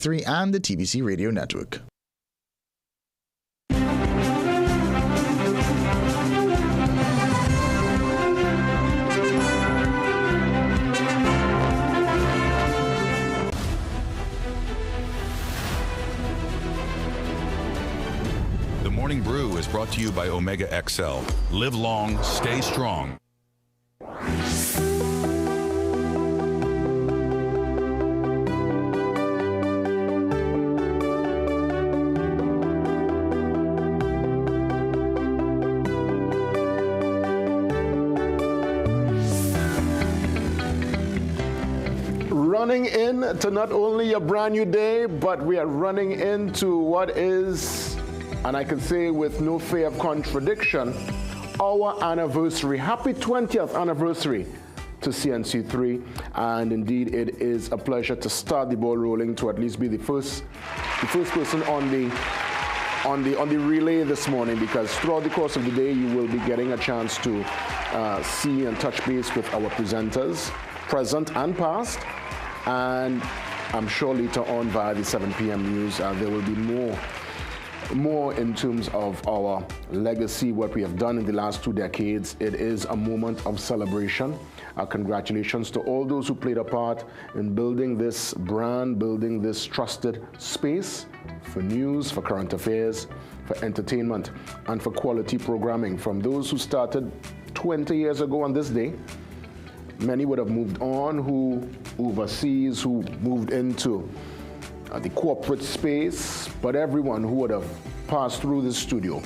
CNC3 and the TBC Radio Network. The Morning Brew is brought to you by Omega XL. Live long, stay strong. Running in to not only a brand new day, but we are running into what is, and I can say with no fear of contradiction, our anniversary. Happy 20th anniversary to CNC3, and indeed it is a pleasure to start the ball rolling, to at least be the first person on the relay this morning, because throughout the course of the day you will be getting a chance to see and touch base with our presenters, present and past. And I'm sure later on via the 7 p.m. news, there will be more in terms of our legacy, what we have done in the last 2 decades. It is a moment of celebration. Congratulations to all those who played a part in building this brand, building this trusted space for news, for current affairs, for entertainment, and for quality programming. From those who started 20 years ago on this day, many would have moved on, who overseas, who moved into the corporate space, but everyone who would have passed through this studio,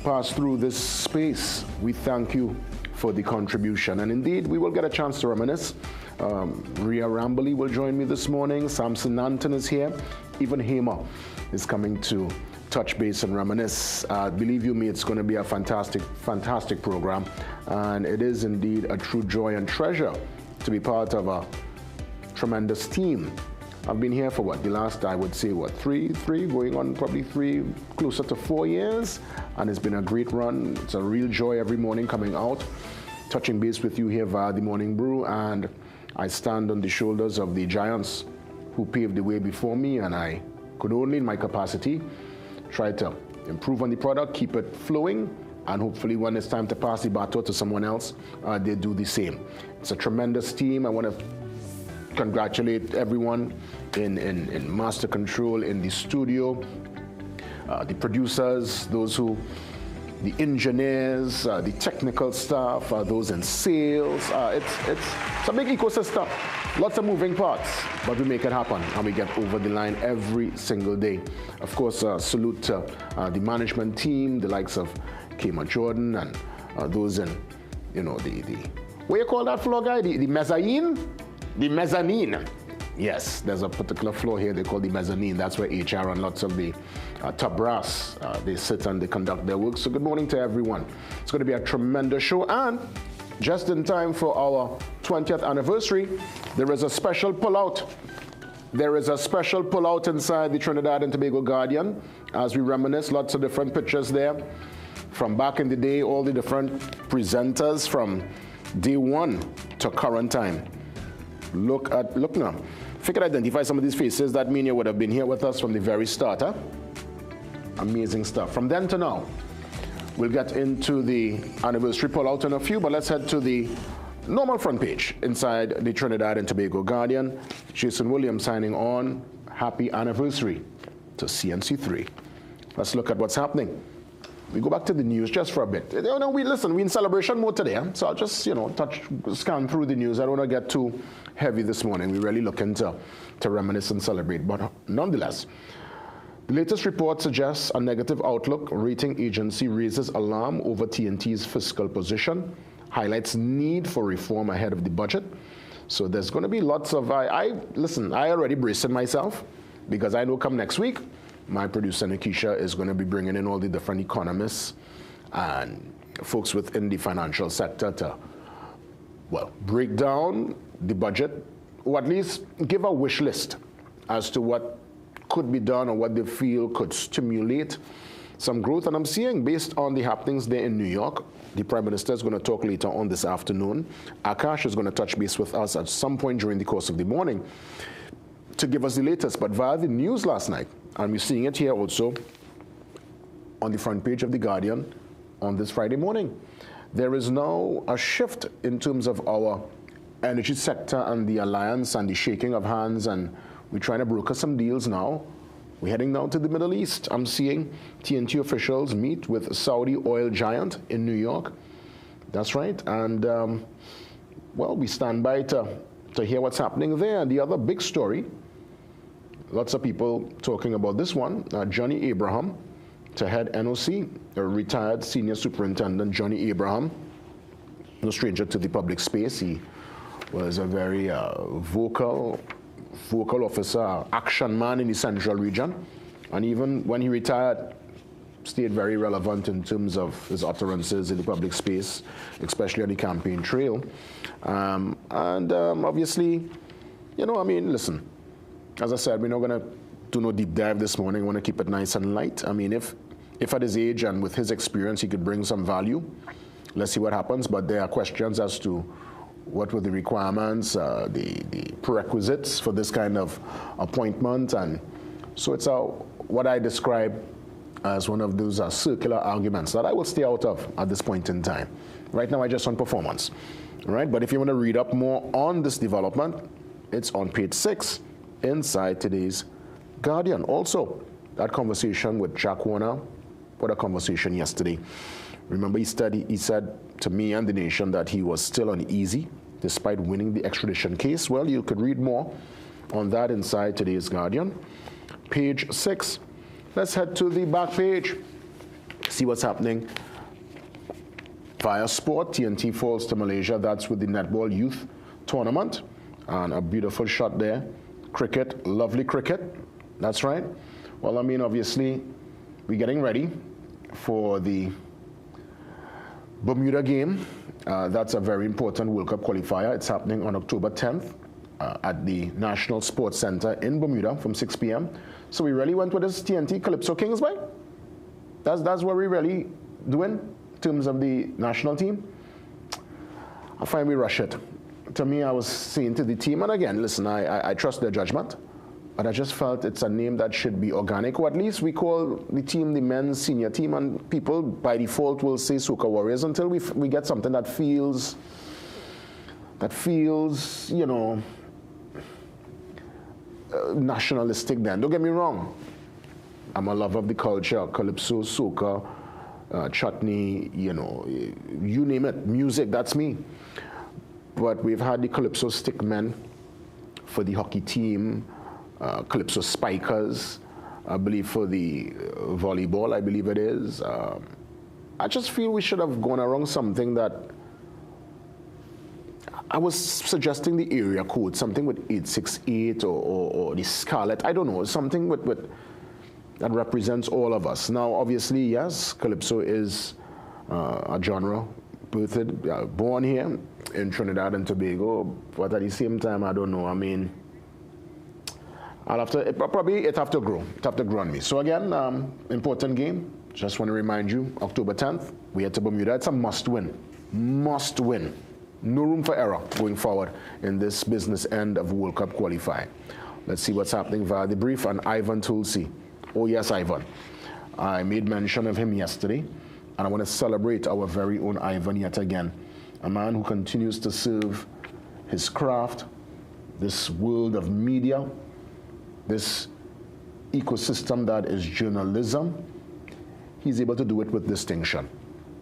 passed through this space, we thank you for the contribution. And indeed, we will get a chance to reminisce. Ria Rambali will join me this morning. Samson Nanton is here. Even Hema is coming to touch base and reminisce. Believe you me, it's going to be a fantastic, fantastic program. And it is indeed a true joy and treasure to be part of a tremendous team. I've been here for what, the last, I would say, what, three, going on probably 3, closer to 4 years. And it's been a great run. It's a real joy every morning coming out, touching base with you here via the Morning Brew. And I stand on the shoulders of the giants who paved the way before me, and I could only, in my capacity, try to improve on the product, keep it flowing, and hopefully when it's time to pass the baton to someone else, they do the same. It's a tremendous team. I want to congratulate everyone in Master Control, in the studio, the producers, the engineers, the technical staff, those in sales. It's a big ecosystem. Lots of moving parts, but we make it happen and we get over the line every single day. Of course, salute to the management team, the likes of Kema Jordan and those in, the what you call that floor, guy? The mezzanine? The mezzanine. Yes, there's a particular floor here they call the mezzanine. That's where HR and lots of the top brass, they sit and they conduct their work. So good morning to everyone. It's going to be a tremendous show, and just in time for our 20th anniversary, there is a special pullout. There is a special pullout inside the Trinidad and Tobago Guardian as we reminisce. Lots of different pictures there from back in the day, all the different presenters from day one to current time. Look now. If you could identify some of these faces, that mean you would have been here with us from the very start, huh? Amazing stuff. From then to now, we'll get into the anniversary pullout in a few, but let's head to the normal front page inside the Trinidad and Tobago Guardian. Jason Williams signing on. Happy anniversary to CNC3. Let's look at what's happening. We go back to the news just for a bit. We're in celebration mode today, so I'll just, scan through the news. I don't want to get too heavy this morning. We're really looking to reminisce and celebrate. But nonetheless, the latest report suggests a negative outlook. Rating agency raises alarm over TNT's fiscal position, highlights need for reform ahead of the budget. So there's going to be lots of, I already braced myself, because I know come next week, my producer Nikisha is going to be bringing in all the different economists and folks within the financial sector to, break down the budget, or at least give a wish list as to what could be done or what they feel could stimulate some growth. And I'm seeing, based on the happenings there in New York, the Prime Minister is going to talk later on this afternoon. Akash is going to touch base with us at some point during the course of the morning. to give us the latest, but via the news last night, and we're seeing it here also on the front page of The Guardian on this Friday morning. There is now a shift in terms of our energy sector and the alliance and the shaking of hands, and we're trying to broker some deals now. We're heading now to the Middle East. I'm seeing TNT officials meet with Saudi oil giant in New York. That's right. And, well, we stand by to hear what's happening there. And the other big story, lots of people talking about this one, Johnny Abraham to head NOC, a retired senior superintendent, Johnny Abraham, no stranger to the public space. He was a very vocal officer, action man in the central region, and even when he retired, stayed very relevant in terms of his utterances in the public space, especially on the campaign trail. Obviously, you know, I mean, listen, as I said, we're not going to do no deep dive this morning. We want to keep it nice and light. I mean, if at his age and with his experience he could bring some value, let's see what happens. But there are questions as to what were the requirements, the prerequisites for this kind of appointment. And so it's what I describe as one of those circular arguments that I will stay out of at this point in time. Right now, I just on performance, right? But if you want to read up more on this development, it's on page 6 inside today's Guardian. Also, that conversation with Jack Warner, what a conversation yesterday. Remember, he said to me and the nation that he was still uneasy despite winning the extradition case. Well, you could read more on that inside today's Guardian. Page 6. Let's head to the back page. See what's happening. Via sport, TNT falls to Malaysia. That's with the netball youth tournament. And a beautiful shot there. Cricket, lovely cricket. That's right. Well, I mean, obviously, we're getting ready for the Bermuda game. That's a very important World Cup qualifier. It's happening on October 10th at the National Sports Center in Bermuda from 6 p.m. So we really went with this TNT Calypso Kings, right? That's what we really doing in terms of the national team. I find we rush it. To me, I was saying to the team, and again, listen, I trust their judgment, but I just felt it's a name that should be organic, or at least we call the team the men's senior team, and people by default will say Soca Warriors until we get something that feels, you know, nationalistic then. Don't get me wrong. I'm a lover of the culture, calypso, soca, chutney, you know, you name it, music, that's me. But we've had the calypso stickmen for the hockey team, calypso spikers, I believe for the volleyball, I believe it is. I just feel we should have gone around something that I was suggesting the area code, something with 868 or the Scarlet, I don't know, something with that represents all of us. Now, obviously, yes, calypso is a genre born here in Trinidad and Tobago, but at the same time, I don't know. I mean, it'd have to grow. It'd have to grow on me. So again, important game. Just want to remind you, October 10th, we head to Bermuda. It's a must-win. Must-win. No room for error going forward in this business end of World Cup qualifying. Let's see what's happening via the brief on Ivan Toolsie. Oh yes, Ivan. I made mention of him yesterday, and I want to celebrate our very own Ivan yet again. A man who continues to serve his craft, this world of media, this ecosystem that is journalism. He's able to do it with distinction.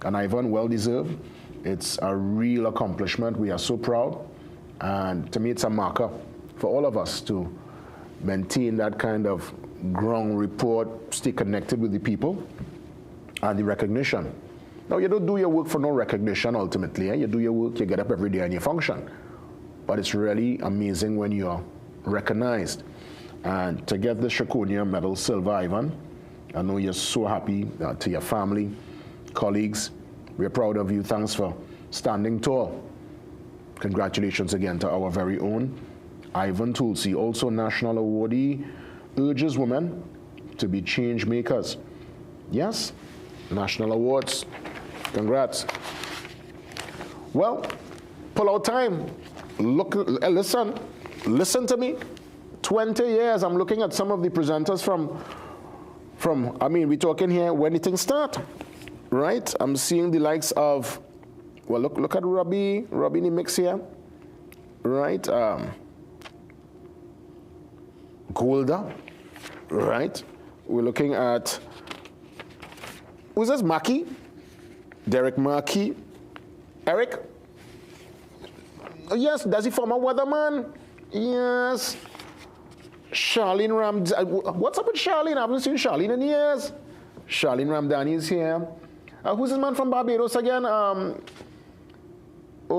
And Ivan, well deserved. It's a real accomplishment. We are so proud. And to me, it's a marker for all of us to maintain that kind of ground report, stay connected with the people, and the recognition. Now, you don't do your work for no recognition, ultimately. You do your work, you get up every day and you function. But it's really amazing when you're recognized. And to get the Shakonia Medal Silver, Ivan, I know you're so happy to your family, colleagues. We're proud of you. Thanks for standing tall. Congratulations again to our very own Ivan Toolsie, also national awardee, urges women to be change makers. Yes, national awards. Congrats. Well, pull out time. Look, listen to me. 20 years. I'm looking at some of the presenters from I mean, we're talking here when did things start, right? I'm seeing the likes of, well, look at Robbie in the mix here, right? Golda, right? We're looking at, who's this, Mackey? Derek Mackey. Eric? Yes, that's the former weatherman. Yes. Charlene Ram. What's up with Charlene? I haven't seen Charlene in years. Charlene Ramdani is here. Who's this man from Barbados again? Oh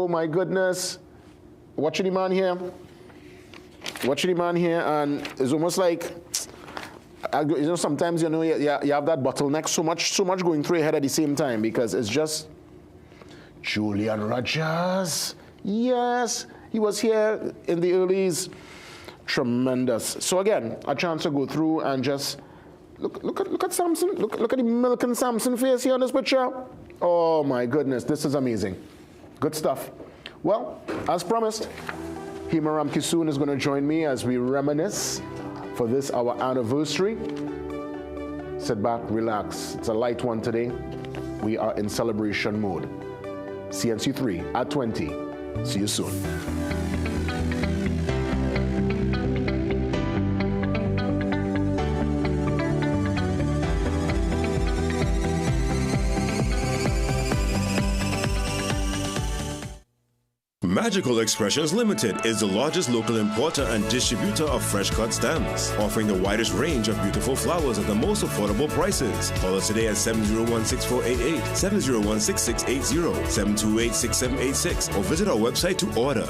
my goodness. Watching the man here. And it's almost like, you know, sometimes, you know, you have that bottleneck, so much going through your head at the same time, because it's just Julian Rogers. Yes, he was here in the earlys. Tremendous. So again, a chance to go through and just look at Samson. Look at the Milk and Samson face here on this picture. Oh my goodness, this is amazing. Good stuff. Well, as promised, Hema Ramkissoon is going to join me as we reminisce for this, our anniversary. Sit back, relax. It's a light one today. We are in celebration mode. CNC3 at 20. See you soon. Magical Expressions Limited is the largest local importer and distributor of fresh cut stems, offering the widest range of beautiful flowers at the most affordable prices. Call us today at 701-6488, 701-6680, 728-6786, or visit our website to order.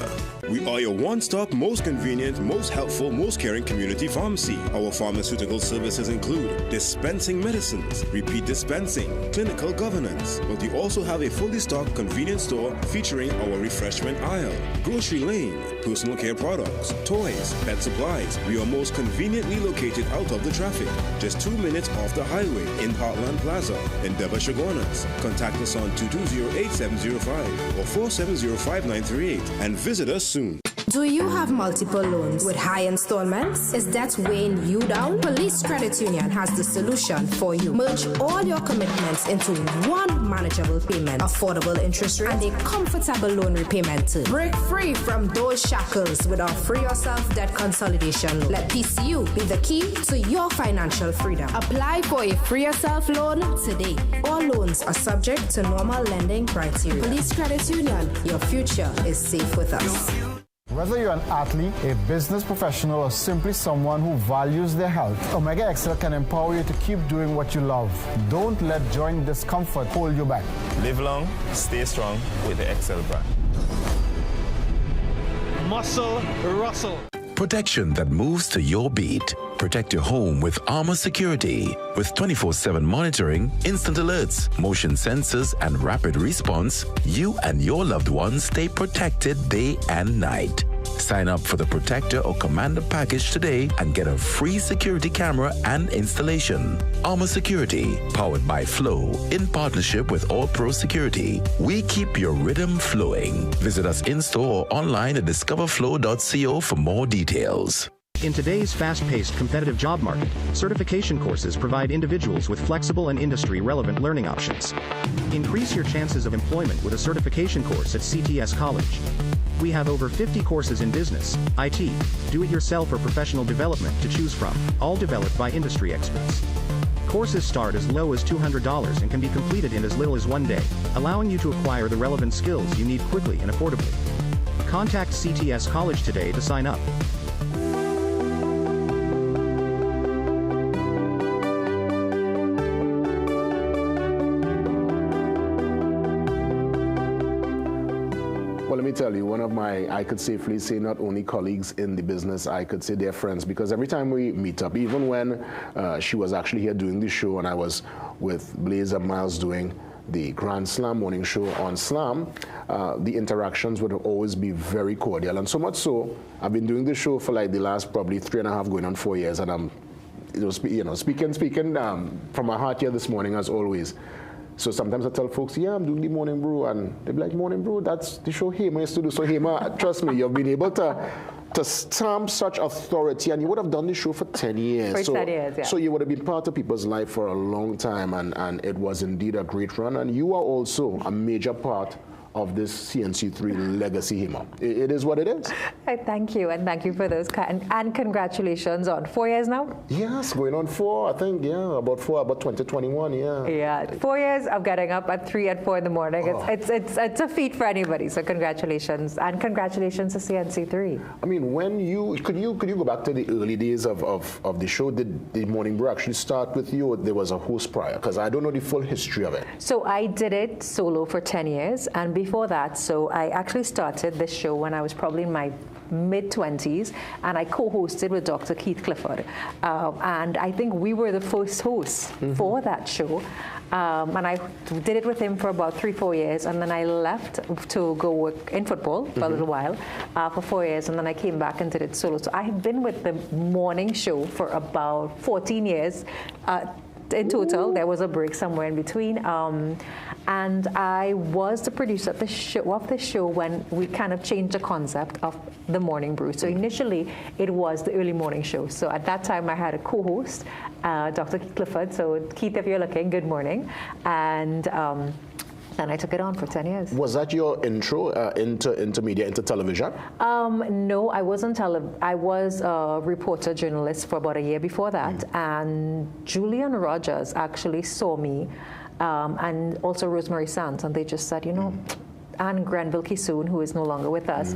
We are your one-stop, most convenient, most helpful, most caring community pharmacy. Our pharmaceutical services include dispensing medicines, repeat dispensing, clinical governance, but we also have a fully stocked convenience store featuring our refreshment aisle, grocery lane, personal care products, toys, pet supplies. We are most conveniently located out of the traffic, just 2 minutes off the highway in Heartland Plaza in Deba Chaguanas. Contact us on 220-8705 or 470-5938 and visit us soon. Do you have multiple loans with high installments? Is that weighing you down? Police Credit Union has the solution for you. Merge all your commitments into one manageable payment, affordable interest rate, and a comfortable loan repayment term. Break free from those shackles with our Free Yourself Debt Consolidation Loan. Let PCU be the key to your financial freedom. Apply for a Free Yourself loan today. All loans are subject to normal lending criteria. Police Credit Union, your future is safe with us. Whether you're an athlete, a business professional, or simply someone who values their health, Omega XL can empower you to keep doing what you love. Don't let joint discomfort hold you back. Live long, stay strong with the XL brand. Muscle Russell. Protection that moves to your beat. Protect your home with Armor Security. With 24/7 monitoring, instant alerts, motion sensors, and rapid response, you and your loved ones stay protected day and night. Sign up for the Protector or Commander package today and get a free security camera and installation. Armor Security, powered by Flow, in partnership with All Pro Security. We keep your rhythm flowing. Visit us in-store or online at discoverflow.co for more details. In today's fast-paced competitive job market, certification courses provide individuals with flexible and industry-relevant learning options. Increase your chances of employment with a certification course at CTS College. We have over 50 courses in business, IT, do-it-yourself or professional development to choose from, all developed by industry experts. Courses start as low as $200 and can be completed in as little as 1 day, allowing you to acquire the relevant skills you need quickly and affordably. Contact CTS College today to sign up. Well, let me tell you, one of my, I could safely say, not only colleagues in the business, I could say they're friends, because every time we meet up, even when she was actually here doing the show and I was with Blaze and Miles doing the Grand Slam morning show on Slam, the interactions would always be very cordial. And so much so, I've been doing the show for like the last probably 3.5 going on 4 years, and I'm speaking from my heart here this morning as always. So sometimes I tell folks, yeah, I'm doing the Morning Brew, and they're like, Morning Brew, that's the show Hema used to do. So Hema, trust me, you've been able to to stamp such authority, and you would have done the show for 10 years. For 10 years, yeah. So you would have been part of people's life for a long time, and it was indeed a great run. And you are also a major part of this CNC3 legacy, Hema. It is what it is. Thank you, and thank you for those and congratulations on 4 years now. Yes, going on 4, I think, yeah, about 2021, yeah. Yeah, 4 years of getting up at 3 and 4 in the morning. Oh. It's a feat for anybody. So congratulations, and congratulations to CNC3. I mean, when could you go back to the early days of the show? Did the Morning Brew actually start with you, or there was a host prior? Because I don't know the full history of it. So I did it solo for 10 years, and before that, so I actually started this show when I was probably in my mid-20s, and I co-hosted with Dr. Keith Clifford. And I think we were the first hosts for that show. And I did it with him for about 3-4 years, and then I left to go work in football for a little while, for 4 years, and then I came back and did it solo. So I have been with the morning show for about 14 years. In total. There was a break somewhere in between, and I was the producer of the show when we kind of changed the concept of the Morning Brew. So initially it was the early morning show. So at that time I had a co-host, Dr. Clifford. So Keith, if you're looking, good morning. And I took it on for 10 years. Was that your intro into media, into television? No, I wasn't. I was a reporter, journalist for about a year before that. And Julian Rogers actually saw me, and also Rosemary Sands, and they just said, you know, and Grenville Kissoon, who is no longer with us,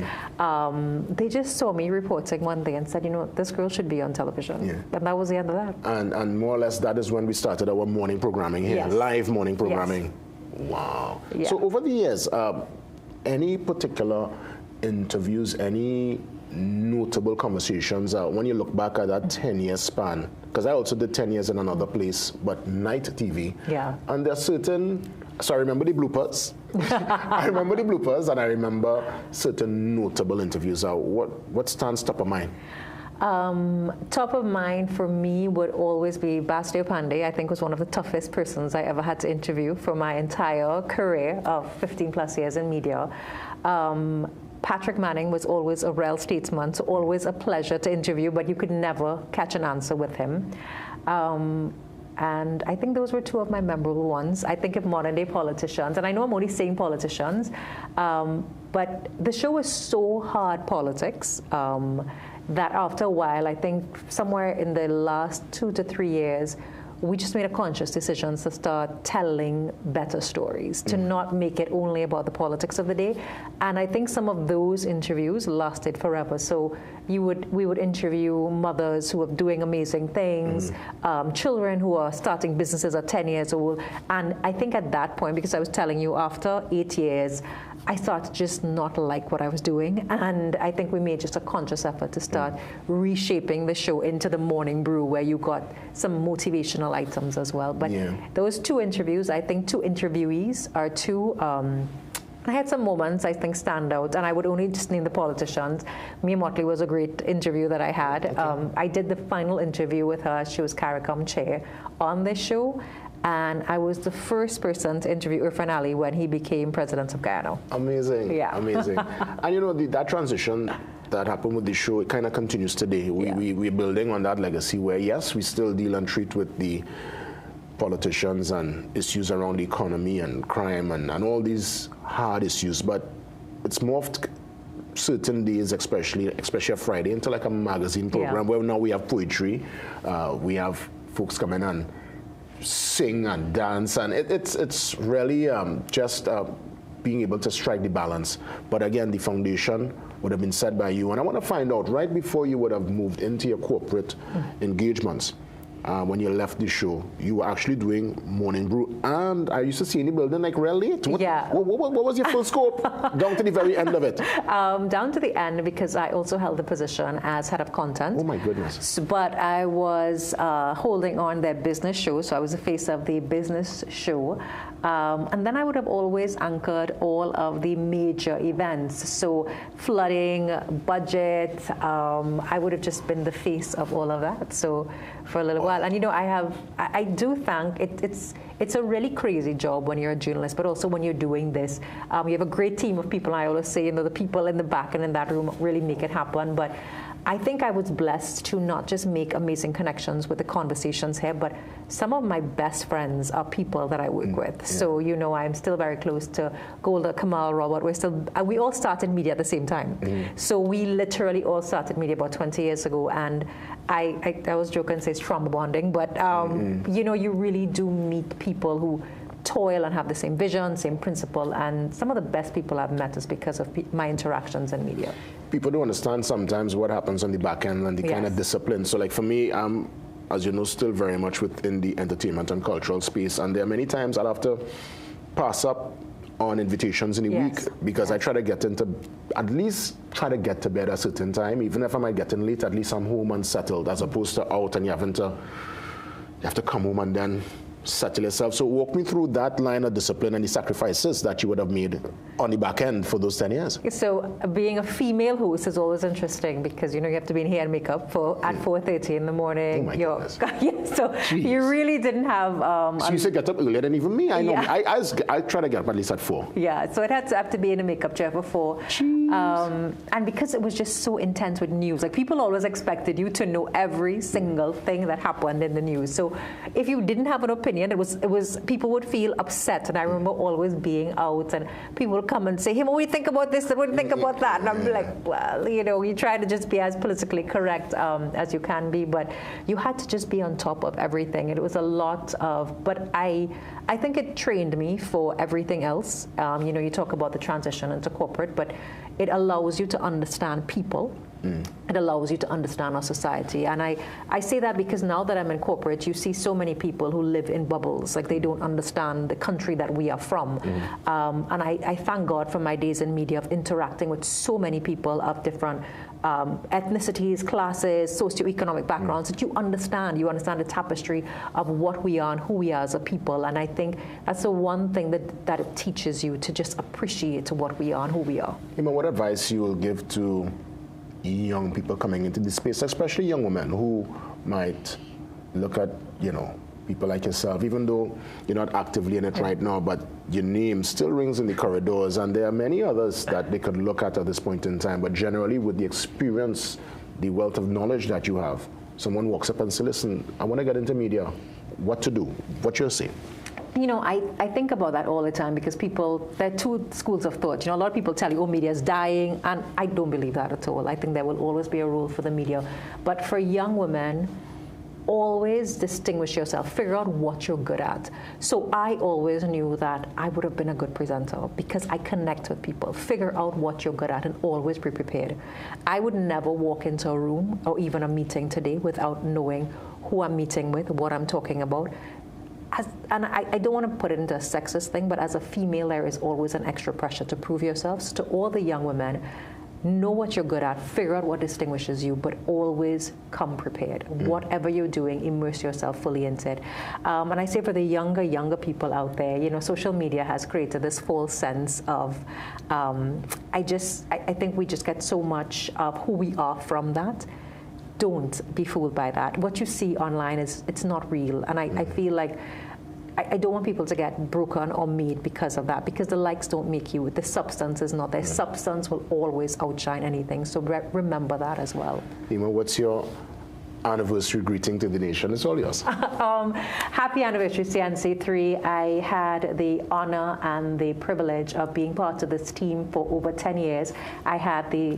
they just saw me reporting one day and said, you know, this girl should be on television. Yeah. And that was the end of that. And more or less that is when we started our morning programming here, live morning programming. Yes. Wow. Yeah. So over the years, any particular interviews, any notable conversations, when you look back at that 10-year span, because I also did 10 years in another place, but night TV. Yeah. And there are certain, so I remember the bloopers. I remember the bloopers, and I remember certain notable interviews. What stands top of mind? Top of mind for me would always be Bastio Pandey. I think was one of the toughest persons I ever had to interview for my entire career of 15 plus years in media. Patrick Manning was always a real statesman, so always a pleasure to interview, but you could never catch an answer with him. And I think those were two of my memorable ones. I think of modern day politicians, and I know I'm only saying politicians, but the show was so hard politics that after a while, I think somewhere in the last 2 to 3 years, we just made a conscious decision to start telling better stories, to not make it only about the politics of the day. And I think some of those interviews lasted forever. So we would interview mothers who are doing amazing things, children who are starting businesses at 10 years old. And I think at that point, because I was telling you, after 8 years, I started just not like what I was doing. And I think we made just a conscious effort to start reshaping the show into the Morning Brew, where you got some motivational items as well. But those two interviews, I think two interviewees are two, I had some moments I think stand out, and I would only just name the politicians. Mia Motley was a great interview that I had. I did the final interview with her. She was CARICOM chair on this show. And I was the first person to interview Irfan Ali when he became president of Guyana. Amazing. Yeah. Amazing. And you know, that transition that happened with the show, it kind of continues today. We're building on that legacy where, yes, we still deal and treat with the politicians and issues around the economy and crime and all these hard issues, but it's morphed certain days, especially a Friday, into like a magazine program where now we have poetry, we have folks coming and sing and dance, and it's really just being able to strike the balance. But again, the foundation would have been set by you, and I want to find out, right before you would have moved into your corporate engagements, when you left the show, you were actually doing Morning Brew, and I used to see in the building like real late. What was your full scope down to the very end of it? Down to the end, because I also held the position as head of content. Oh my goodness. But I was holding on their business show, so I was the face of the business show. And then I would have always anchored all of the major events. So flooding, budget, I would have just been the face of all of that. So for a little while. well. And I do think it's a really crazy job when you're a journalist, but also when you're doing this. You have a great team of people. I always say, the people in the back and in that room really make it happen. But I think I was blessed to not just make amazing connections with the conversations here, but some of my best friends are people that I work with. Yeah. So, I'm still very close to Golda, Kamal, Robert. We all started media at the same time. So we literally all started media about 20 years ago. And I was joking, say it's trauma bonding, but, you really do meet people who toil and have the same vision, same principle, and some of the best people I've met is because of my interactions in media. People don't understand sometimes what happens on the back end and the kind of discipline. So like for me, I'm, as you know, still very much within the entertainment and cultural space, and there are many times I'll have to pass up on invitations in the week because I try to get into, at least try to get to bed at a certain time. Even if I might get in late, at least I'm home and settled, as opposed to out and you have to come home and then settle yourself. So walk me through that line of discipline and the sacrifices that you would have made on the back end for those 10 years. So being a female host is always interesting because you have to be in hair and makeup at 4:30 in the morning. Oh my goodness. So Jeez. You really didn't have... so you said get up earlier than even me. I know. I try to get up at least at 4. Yeah, so it had to have to be in a makeup chair for 4. And because it was just so intense with news, like people always expected you to know every single thing that happened in the news. So if you didn't have an opinion, it was people would feel upset. And I remember always being out and people would come and say, hey, what do you think about this? What do you think about that? And I'm like, well, you try to just be as politically correct as you can be, but you had to just be on top of everything. It was a lot of, but I think it trained me for everything else. You talk about the transition into corporate, but it allows you to understand people. It allows you to understand our society. And I say that because now that I'm in corporate, you see so many people who live in bubbles, like they don't understand the country that we are from. And I thank God for my days in media of interacting with so many people of different ethnicities, classes, socioeconomic backgrounds, that you understand the tapestry of what we are and who we are as a people. And I think that's the one thing that it teaches you, to just appreciate what we are and who we are. What advice you will give to young people coming into this space, especially young women who might look at, people like yourself, even though you're not actively in it right now, but your name still rings in the corridors, and there are many others that they could look at this point in time. But generally, with the experience, the wealth of knowledge that you have, someone walks up and says, listen, I want to get into media. What to do? What you're saying? I think about that all the time because there are two schools of thought. A lot of people tell you, media is dying, and I don't believe that at all. I think there will always be a role for the media. But for young women, always distinguish yourself, figure out what you're good at. So I always knew that I would have been a good presenter because I connect with people. Figure out what you're good at and always be prepared. I would never walk into a room or even a meeting today without knowing who I'm meeting with, what I'm talking about. And I don't want to put it into a sexist thing, but as a female, there is always an extra pressure to prove yourself. So to all the young women, know what you're good at, figure out what distinguishes you, but always come prepared. Whatever you're doing, immerse yourself fully into it. And I say for the younger people out there, social media has created this false sense of, I think we just get so much of who we are from that. Don't be fooled by that. What you see online it's not real. And I feel like I don't want people to get broken or made because of that, because the likes don't make you. The substance is not there. Substance will always outshine anything. So remember that as well. Hema, what's your anniversary greeting to the nation? It's all yours. Happy anniversary, CNC3. I had the honor and the privilege of being part of this team for over 10 years. I had the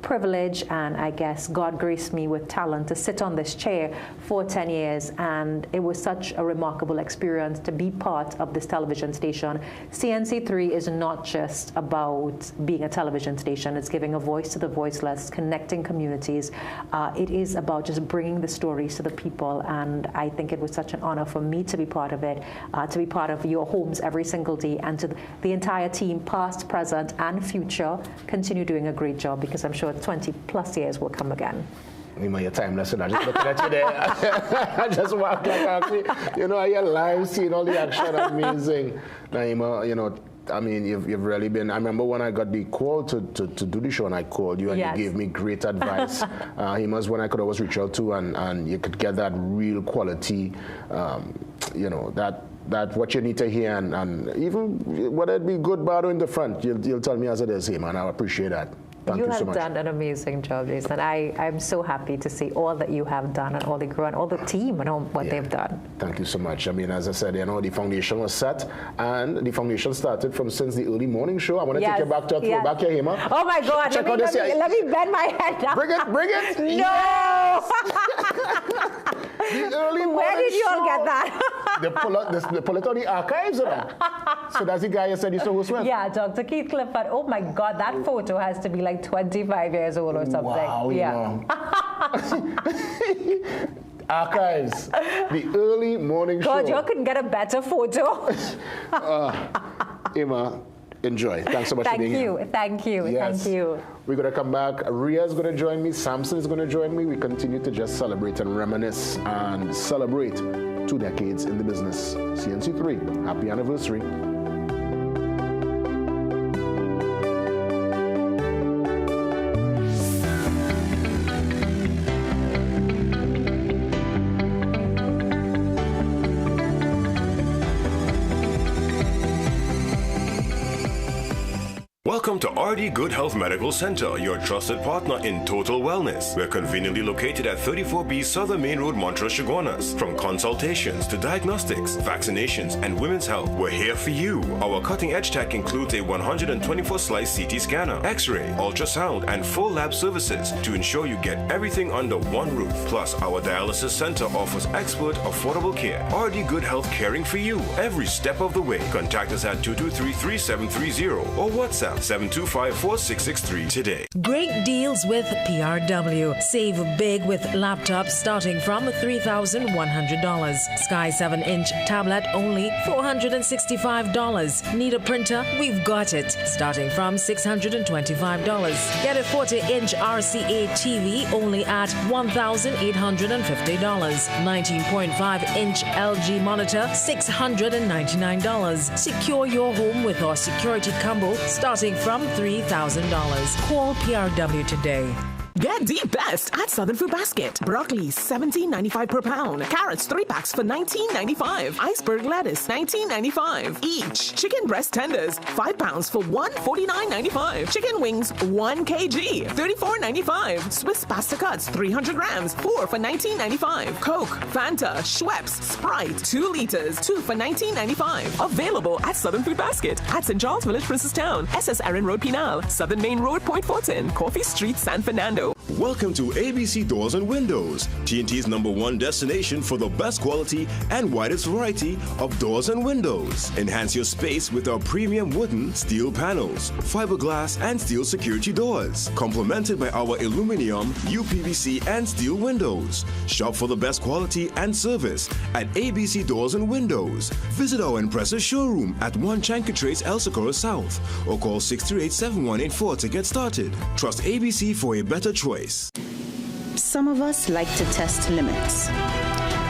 privilege, and I guess God graced me with talent to sit on this chair for 10 years, and it was such a remarkable experience to be part of this television station. CNC3 is not just about being a television station. It's giving a voice to the voiceless, connecting communities. It is about just bringing the stories to the people, and I think it was such an honor for me to be part of it, to be part of your homes every single day, and to the entire team, past, present, and future, continue doing a great job, because I'm sure 20 plus years will come again. You're timeless, and I just looking at you there. I just walk like actually, you're live, seeing all the action, amazing. Naima, I mean, you've really been. I remember when I got the call to do the show, and I called you, and Yes. you gave me great advice. Hema's one I could always reach out to, and you could get that real quality, that what you need to hear, and even whether it be good, bad, or indifferent, you'll tell me as it is, Hema, and I appreciate that. Thank you so much. You have done an amazing job, Jason. I'm so happy to see all that you have done and all the grow and all the team and all what they've done. Thank you so much. I mean, as I said, the foundation was set, and the foundation started since the early morning show. I want to take you back to a throwback here, Hema. Oh my God! Let me bend my head down. Bring it! No. Yes! The early morning Where did you all show. get that? They pull it on the archives, you know. So that's the guy you said you saw who's with? Yeah, Dr. Keith Clifford. Oh my God, that photo has to be like 25 years old or something. Wow, yeah. Archives. The early morning show. God, you couldn't get a better photo. Hema, enjoy. Thanks so much for being here. Thank you. Yes. Thank you. We're going to come back. Ria's going to join me. Samson is going to join me. We continue to just celebrate and reminisce and celebrate 2 decades in the business. CNC3, happy anniversary. Welcome to RD Good Health Medical Center, your trusted partner in total wellness. We're conveniently located at 34B Southern Main Road, Montrose, Chaguanas. From consultations to diagnostics, vaccinations, and women's health, we're here for you. Our cutting-edge tech includes a 124-slice CT scanner, X-ray, ultrasound, and full lab services to ensure you get everything under one roof. Plus, our dialysis center offers expert, affordable care. RD Good Health, caring for you every step of the way. Contact us at 223-3730 or WhatsApp 725-4663 today. Great deals with PRW. Save big with laptops starting from $3,100. Sky 7-inch tablet only $465. Need a printer? We've got it. Starting from $625. Get a 40-inch RCA TV only at $1,850. 19.5-inch LG monitor $699. Secure your home with our security combo starting from $3,000. Call PRW today. Get the best at Southern Food Basket. Broccoli, $17.95 per pound. Carrots, 3 packs for $19.95. Iceberg lettuce, $19.95 each. Chicken breast tenders, 5 pounds for $149.95. Chicken wings, 1 kg, $34.95. Swiss pasta cuts, 300 grams, 4 for $19.95. Coke, Fanta, Schweppes, Sprite, 2 liters, 2 for $19.95. Available at Southern Food Basket at St. Charles Village, Princestown, SS Erin Road, Pinal, Southern Main Road, Point Fortin, Coffee Street, San Fernando. Welcome to ABC Doors and Windows, TNT's #1 destination for the best quality and widest variety of doors and windows. Enhance your space with our premium wooden, steel panels, fiberglass, and steel security doors, complemented by our aluminum, UPVC, and steel windows. Shop for the best quality and service at ABC Doors and Windows. Visit our impressive showroom at 1 Chancatrace, El Socorro South, or call 638-7184 to get started. Trust ABC for a better choice. Some of us like to test limits,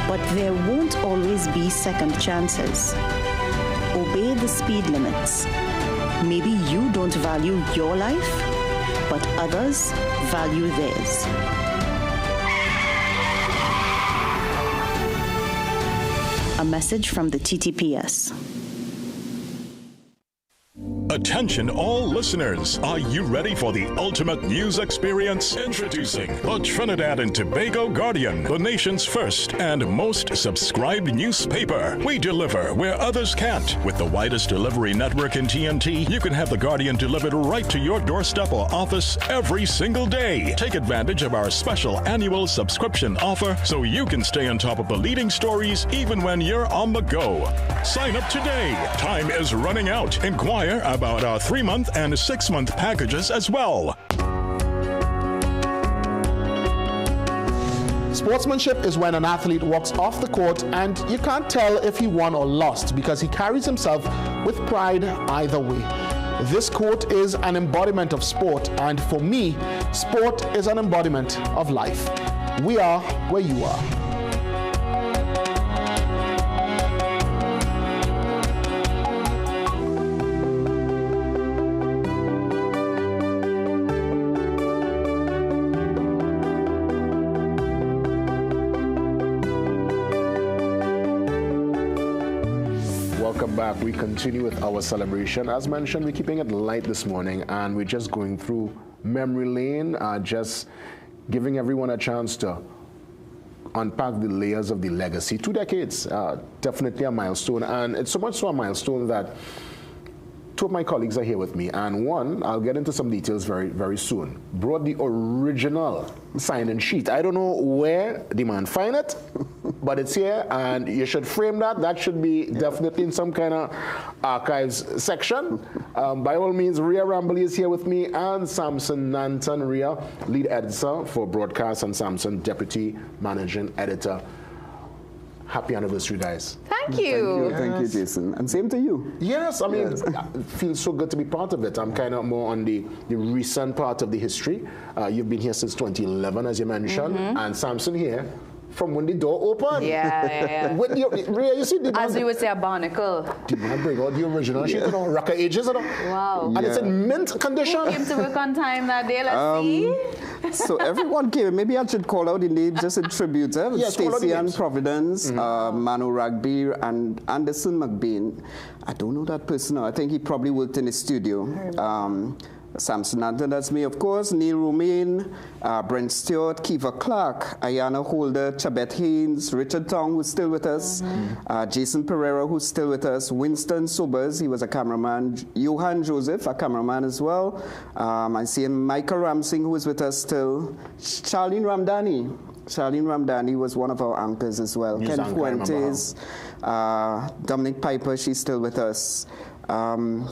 but there won't always be second chances. Obey the speed limits. Maybe you don't value your life, but others value theirs. A message from the TTPS. Attention all listeners, are you ready for the ultimate news experience? Introducing the Trinidad and Tobago Guardian, the nation's first and most subscribed newspaper. We deliver where others can't. With the widest delivery network in TNT, you can have the Guardian delivered right to your doorstep or office every single day. Take advantage of our special annual subscription offer so you can stay on top of the leading stories even when you're on the go. Sign up today. Time is running out. Inquire about our 3-month and 6-month packages as well. Sportsmanship is when an athlete walks off the court and you can't tell if he won or lost because he carries himself with pride either way. This quote is an embodiment of sport, and for me, sport is an embodiment of life. We are where you are. Welcome back. We continue with our celebration. As mentioned, we're keeping it light this morning, and we're just going through memory lane, just giving everyone a chance to unpack the layers of the legacy. 2 decades, definitely a milestone, and it's so much so a milestone that 2 of my colleagues are here with me, and one, I'll get into some details very, very soon, brought the original sign-in sheet. I don't know where the man find it, but it's here, and you should frame that. That should be definitely in some kind of archives section. By all means, Rhea Rambley is here with me, and Samson Nanton. Rhea, lead editor for broadcast, and Samson, deputy managing editor. Happy anniversary, guys. Thank you. Thank you, Jason. And same to you. Yes, I mean, it feels so good to be part of it. I'm kind of more on the recent part of the history. You've been here since 2011, as you mentioned, and Samson here from when the door opened. Yeah. With Rhea, you see the as we would say, a barnacle. The man bring out the original sheet, you know, rocker ages, you know. Wow. And it's in mint condition. Who came to work on time that day? Let's see. So everyone came. Maybe I should call out the names just in tribute. Yes, Stacey and Providence, Manu Ragbeer, and Anderson McBain. I don't know that person now. I think he probably worked in the studio. Samson Nanton, that's me, of course, Neil Romaine, Brent Stewart, Kiva Clark, Ayana Holder, Chabet Haynes, Richard Tong, who's still with us, Jason Pereira, who's still with us, Winston Sobers, he was a cameraman, Johan Joseph, a cameraman as well. I see Michael Ramsing, who is with us still, Charlene Ramdani was one of our anchors as well, Ken Fuentes, Dominic Piper, she's still with us.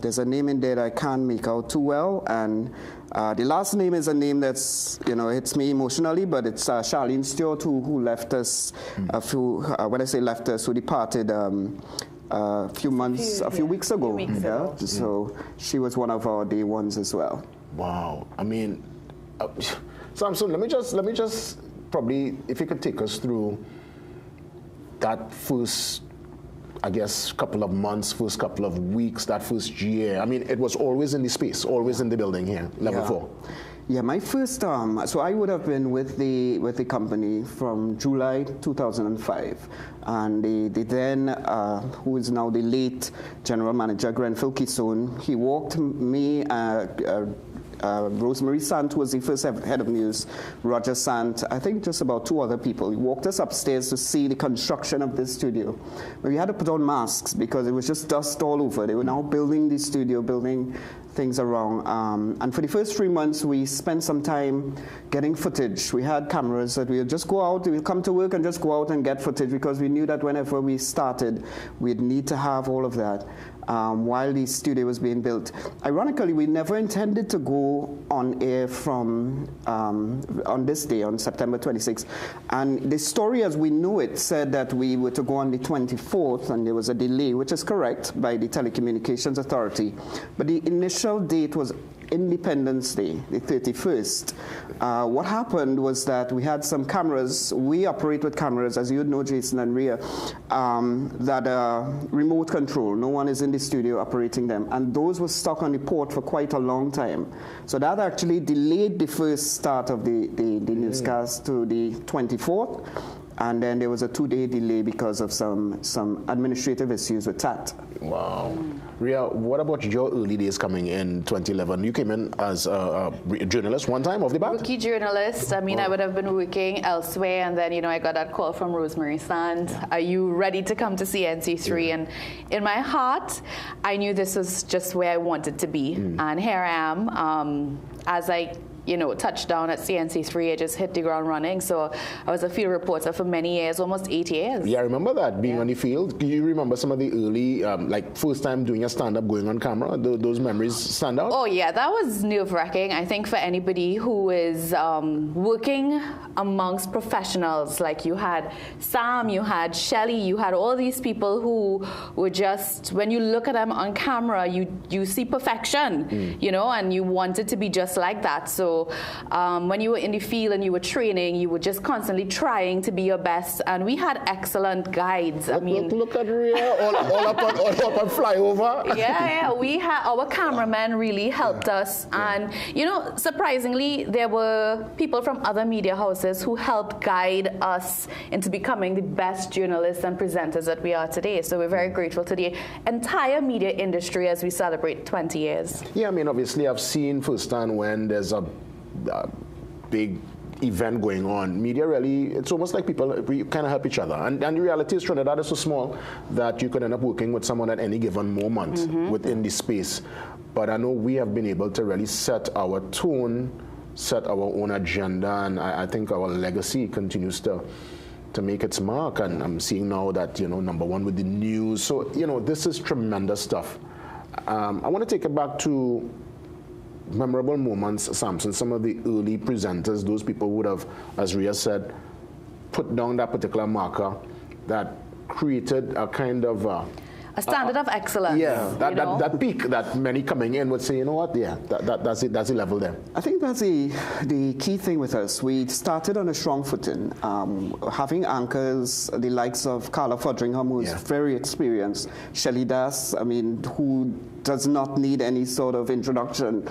There's a name in there that I can't make out too well, and the last name is a name that's, you know, hits me emotionally, but it's Charlene Stewart who left us a few, when I say left us, who departed a few weeks ago. So she was one of our day ones as well. Wow. I mean, Samson, let me just probably, if you could take us through that first, I guess, couple of months, first couple of weeks, that first year. I mean, it was always in the space, always in the building here, level 4. Yeah, my first, so I would have been with the company from July 2005. And the then, who is now the late general manager, Grenfell Kissoon, he walked me, Rosemary Sant was the first head of news, Roger Sant, I think just about 2 other people. He walked us upstairs to see the construction of this studio. But we had to put on masks because it was just dust all over. They were now building the studio, building things around. And for the first 3 months, we spent some time getting footage. We had cameras that we would just go out, we'd come to work and just go out and get footage because we knew that whenever we started, we'd need to have all of that. While the studio was being built. Ironically, we never intended to go on air from on this day, on September 26th. And the story as we knew it said that we were to go on the 24th, and there was a delay, which is correct, by the Telecommunications Authority. But the initial date was Independence Day, the 31st. What happened was that we had some cameras. We operate with cameras, as you know, Jason and Rhea, that are remote control. No one is in the studio operating them. And those were stuck on the port for quite a long time. So that actually delayed the first start of the newscast to the 24th. And then there was a 2-day delay because of some administrative issues with that. Wow. Rhea, what about your early days coming in 2011? You came in as a journalist one time off the bat? Rookie journalist. I mean, I would have been working elsewhere, and then, you know, I got that call from Rosemary Sant. Are you ready to come to CNC3? Yeah. And in my heart, I knew this was just where I wanted to be. And here I am, as I touched down at CNC3, I just hit the ground running. So I was a field reporter for many years, almost 8 years. Yeah, I remember that, being on the field. Do you remember some of the early, like first time doing a stand-up, going on camera? Those memories stand out? Oh yeah, that was nerve-wracking. I think for anybody who is working amongst professionals, like you had Sam, you had Shelley, you had all these people who were just, when you look at them on camera, you see perfection, and you wanted to be just like that. So So when you were in the field and you were training, you were just constantly trying to be your best. And we had excellent guides. Look at Rhea, all up on flyover. Yeah, we had our cameramen really helped us. And, you know, surprisingly, there were people from other media houses who helped guide us into becoming the best journalists and presenters that we are today. So we're very grateful to the entire media industry as we celebrate 20 years. Yeah, I mean, obviously I've seen firsthand when there's a big event going on. Media really, it's almost like people kind of help each other. And the reality is Trinidad is so small that you could end up working with someone at any given moment within the space. But I know we have been able to really set our tone, set our own agenda, and I think our legacy continues to make its mark. And I'm seeing now that, you know, #1 with the news. So, you know, this is tremendous stuff. I want to take it back to memorable moments, Samson. Some of the early presenters, those people would have, as Rhea said, put down that particular marker that created a kind of a standard of excellence. Yeah, that peak that many coming in would say, you know what, yeah, that's it, that's the level there. I think that's the key thing with us. We started on a strong footing, having anchors, the likes of Carla Fodringham, who's very experienced, Shelley Das, I mean, who does not need any sort of introduction.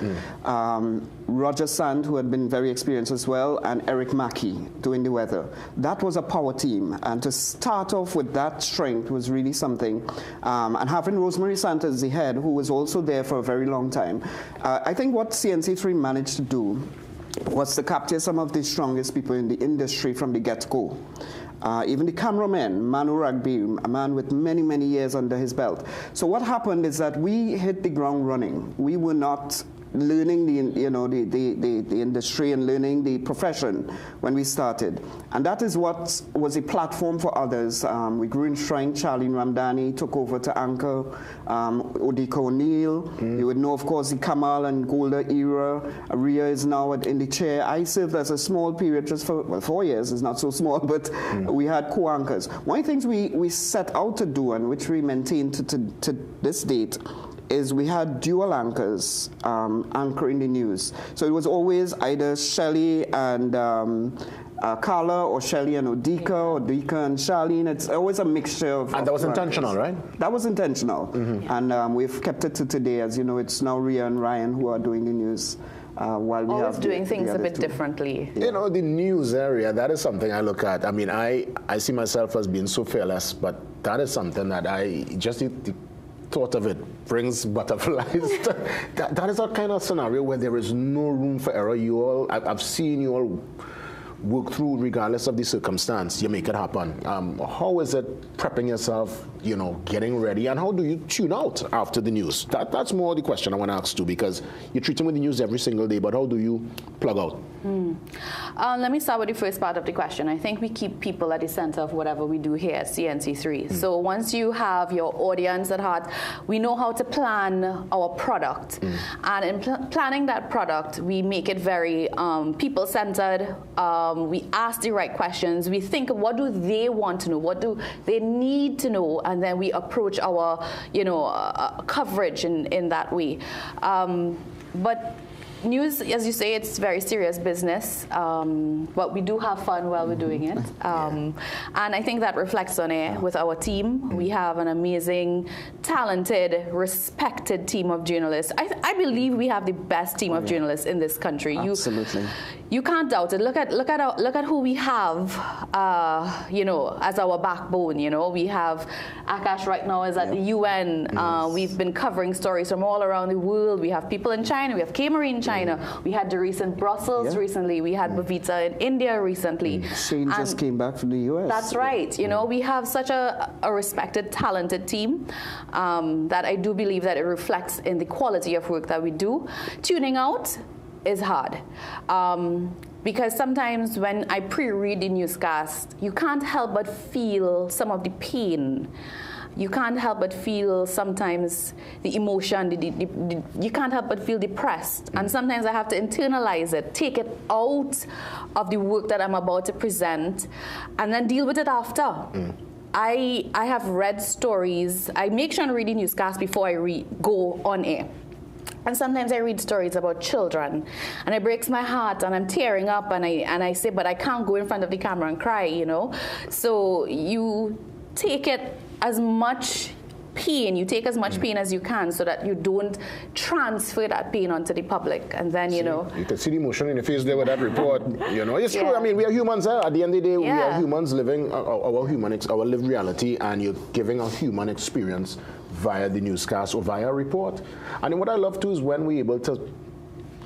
Roger Sand, who had been very experienced as well, and Eric Mackey doing the weather. That was a power team, and to start off with that strength was really something. And having Rosemary Santa as the head, who was also there for a very long time. I think what CNC3 managed to do was to capture some of the strongest people in the industry from the get-go. Even the cameraman, Manu Rugby, a man with many, many years under his belt. So what happened is that we hit the ground running. We were not learning the industry and learning the profession when we started. And that is what was a platform for others. We grew in strength. Charlene Ramdani took over to anchor. Odika O'Neill. You would know, of course, the Kamal and Golda era. Rhea is now in the chair. I served as a small period just for, well, 4 years is not so small, but we had co-anchors. One of the things we set out to do, and which we maintain to this date, is we had dual anchors anchoring the news. So it was always either Shelley and Carla, or Shelley and Odika and Charlene. It's always a mixture of... And that was intentional, right? That was intentional. And we've kept it to today. As you know, it's now Rhea and Ryan who are doing the news. While we always doing things a bit differently. You know, the news area, that is something I look at. I mean, I see myself as being so fearless, but that is something that I just... The thought of it brings butterflies. that is a kind of scenario where there is no room for error. I've seen you all work through regardless of the circumstance. You make it happen. How is it prepping yourself, you know, getting ready, and how do you tune out after the news? That's more the question I want to ask too, because you're treating with the news every single day, but how do you plug out? Let me start with the first part of the question. I think we keep people at the center of whatever we do here at CNC3. So once you have your audience at heart, we know how to plan our product. And in planning that product, we make it very people-centered. We ask the right questions. We think, what do they want to know? What do they need to know? And then we approach our, coverage in that way. But news, as you say, it's very serious business, but we do have fun while we're doing it. And I think that reflects on it with our team. We have an amazing, talented, respected team of journalists. I believe we have the best team of journalists in this country. Absolutely. You can't doubt it. Look at who we have, as our backbone. We have Akash right now is at the UN. We've been covering stories from all around the world. We have people in China. We have Kmary in China. We had Doris in Brussels recently. We had Bhavita in India recently. Shane just came back from the US. That's right. We have such a respected, talented team that I do believe that it reflects in the quality of work that we do. Tuning out is hard. Because sometimes when I pre-read the newscast, you can't help but feel some of the pain. You can't help but feel sometimes the emotion. You can't help but feel depressed. And sometimes I have to internalize it, take it out of the work that I'm about to present, and then deal with it after. I have read stories. I make sure I read the newscast before I go on air. And sometimes I read stories about children, and it breaks my heart, and I'm tearing up, and I say, but I can't go in front of the camera and cry, you know. So you take it as much pain, you take as much pain as you can, so that you don't transfer that pain onto the public, and then you know. You can see the emotion in your face there with that report. You know, it's true. I mean, we are humans. At the end of the day, we are humans living our lived reality, and you're giving a human experience via the newscast or via a report. And then what I love too is when we're able to.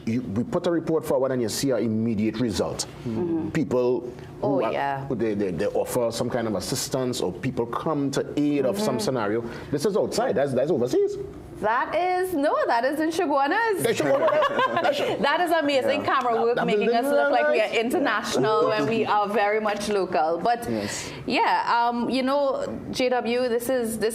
We put a report forward and you see an immediate result. People they offer some kind of assistance, or people come to aid of some scenario. This is outside. That's overseas. That is in Shoguanas. That is amazing camera work, making us look like we are international when we are very much local. But you know, JW, this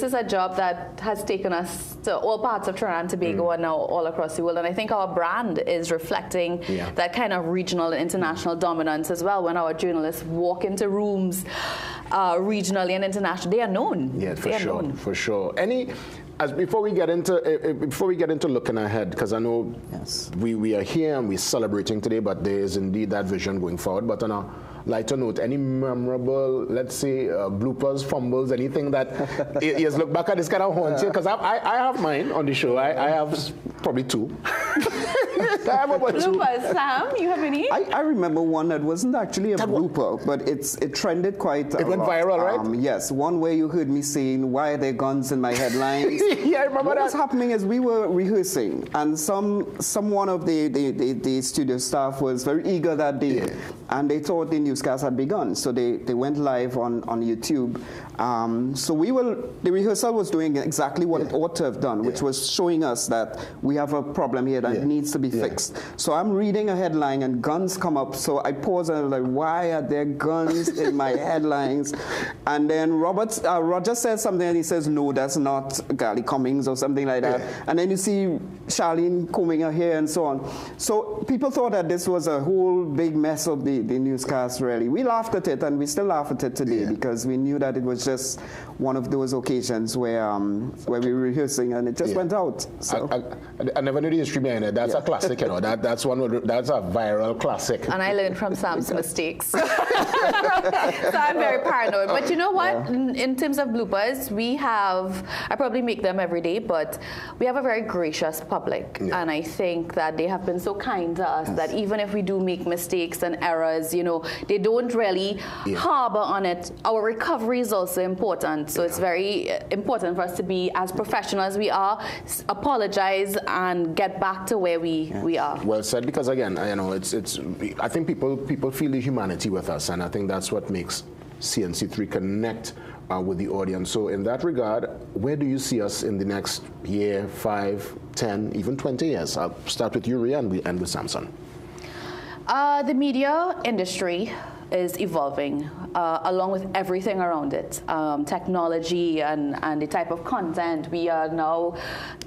is a job that has taken us to all parts of Trinidad and Tobago and now all across the world. And I think our brand is reflecting that kind of regional and international dominance as well. When our journalists walk into rooms regionally and internationally, they are known. Yeah, for sure. Before we get into looking ahead, because I know we are here and we're celebrating today, but there is indeed that vision going forward. But on a lighter note, any memorable, let's say, bloopers, fumbles, anything that you look back at this kind of haunts you? Because I have mine on the show. I have probably two. Bloopers, Sam, you have any? I remember one that wasn't actually a blooper, but it trended quite a lot. It went viral, right? Yes, one where you heard me saying, "Why are there guns in my headlines?" Yeah, I remember what was happening is we were rehearsing, and someone of the studio staff was very eager that day, and they thought the newscast had begun, so they went live on YouTube. So the rehearsal was doing exactly what it ought to have done, which was showing us that we have a problem here that needs to be fixed. So I'm reading a headline and guns come up, so I pause and I'm like, why are there guns in my headlines? And then Roger says something and he says, no, that's not Gally Cummings or something like that. And then you see Charlene combing her hair and so on. So people thought that this was a whole big mess of the newscast, really. We laughed at it, and we still laugh at it today because we knew that it was just one of those occasions where we were rehearsing and it just went out. So. I never knew the history behind it. That's a classic, you know. That's a viral classic. And I learned from Sam's mistakes. So I'm very paranoid. But you know what? In terms of bloopers, I probably make them every day, but we have a very gracious public. And I think that they have been so kind to us that even if we do make mistakes and errors, you know, they don't really harbor on it. Our recovery is also important. So it's very important for us to be as professional as we are, apologize, and get back to where we are. Well said, because again, you know, I think people feel the humanity with us, and I think that's what makes CNC3 connect with the audience. So in that regard, where do you see us in the next year, 5, 10, even 20 years? I'll start with you, Rhea, and we end with Samson. The media industry is evolving along with everything around it. Technology and the type of content. We are now,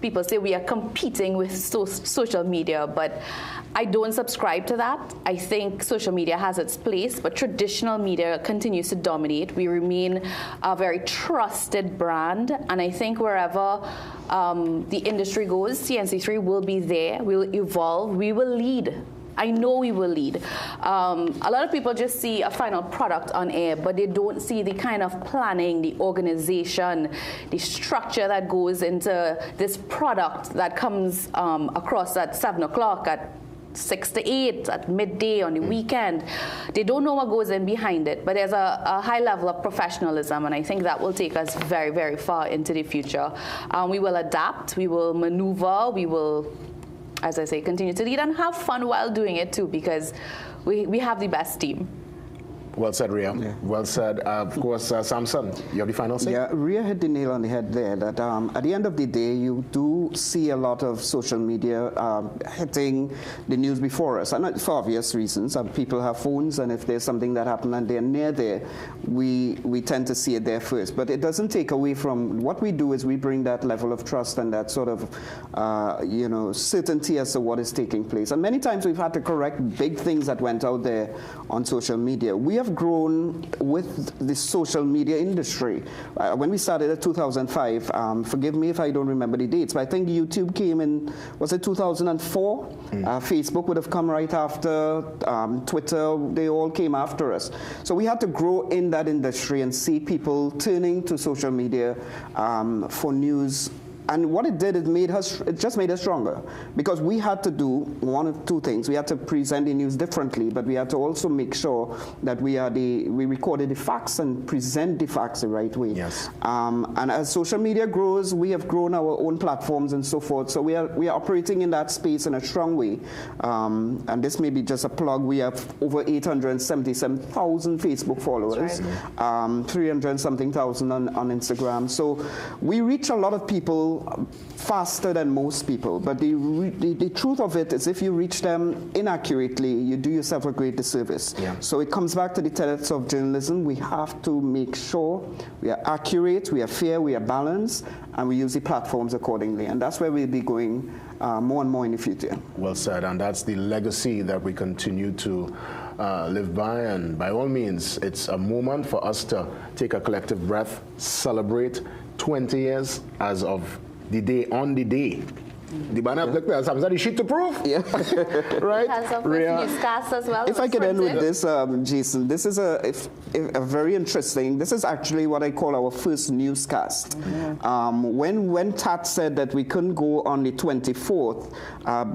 people say we are competing with social media, but I don't subscribe to that. I think social media has its place, but traditional media continues to dominate. We remain a very trusted brand, and I think wherever the industry goes, CNC3 will be there, we will evolve, we will lead. I know we will lead. A lot of people just see a final product on air, but they don't see the kind of planning, the organization, the structure that goes into this product that comes across at 7 o'clock, at 6 to 8, at midday, on the weekend. They don't know what goes in behind it, but there's a high level of professionalism, and I think that will take us very, very far into the future. We will adapt, we will maneuver, we will, as I say, continue to lead and have fun while doing it too, because we have the best team. Well said, Rhea. Well said. Of course, Samson, you have the final say? Yeah, Rhea hit the nail on the head there, that at the end of the day, you do see a lot of social media hitting the news before us, and for obvious reasons. People have phones, and if there's something that happened and they're near there, we tend to see it there first. But it doesn't take away from what we do is we bring that level of trust and that sort of, certainty as to what is taking place. And many times we've had to correct big things that went out there on social media. We have grown with the social media industry. When we started in 2005, forgive me if I don't remember the dates, but I think YouTube came in, was it 2004? Facebook would have come right after, Twitter, they all came after us. So we had to grow in that industry and see people turning to social media for news. And what it did, it just made us stronger, because we had to do one of two things. We had to present the news differently, but we had to also make sure that we recorded the facts and present the facts the right way. Yes. And as social media grows, we have grown our own platforms and so forth. So we are operating in that space in a strong way. And this may be just a plug. We have over 877,000 Facebook followers, 300 and something thousand on Instagram. So we reach a lot of people faster than most people, but the truth of it is, if you reach them inaccurately, you do yourself a great disservice. So it comes back to the tenets of journalism. We have to make sure we are accurate, we are fair, we are balanced, and we use the platforms accordingly. And that's where we'll be going more and more in the future. Well said, and that's the legacy that we continue to live by. And by all means, it's a moment for us to take a collective breath, celebrate 20 years as of the day, on the day. The banner of the sheet to prove. Right? Has of newscast as well. If I could end with this, Jason, this is a very interesting, this is actually what I call our first newscast. When Tat said that we couldn't go on the 24th,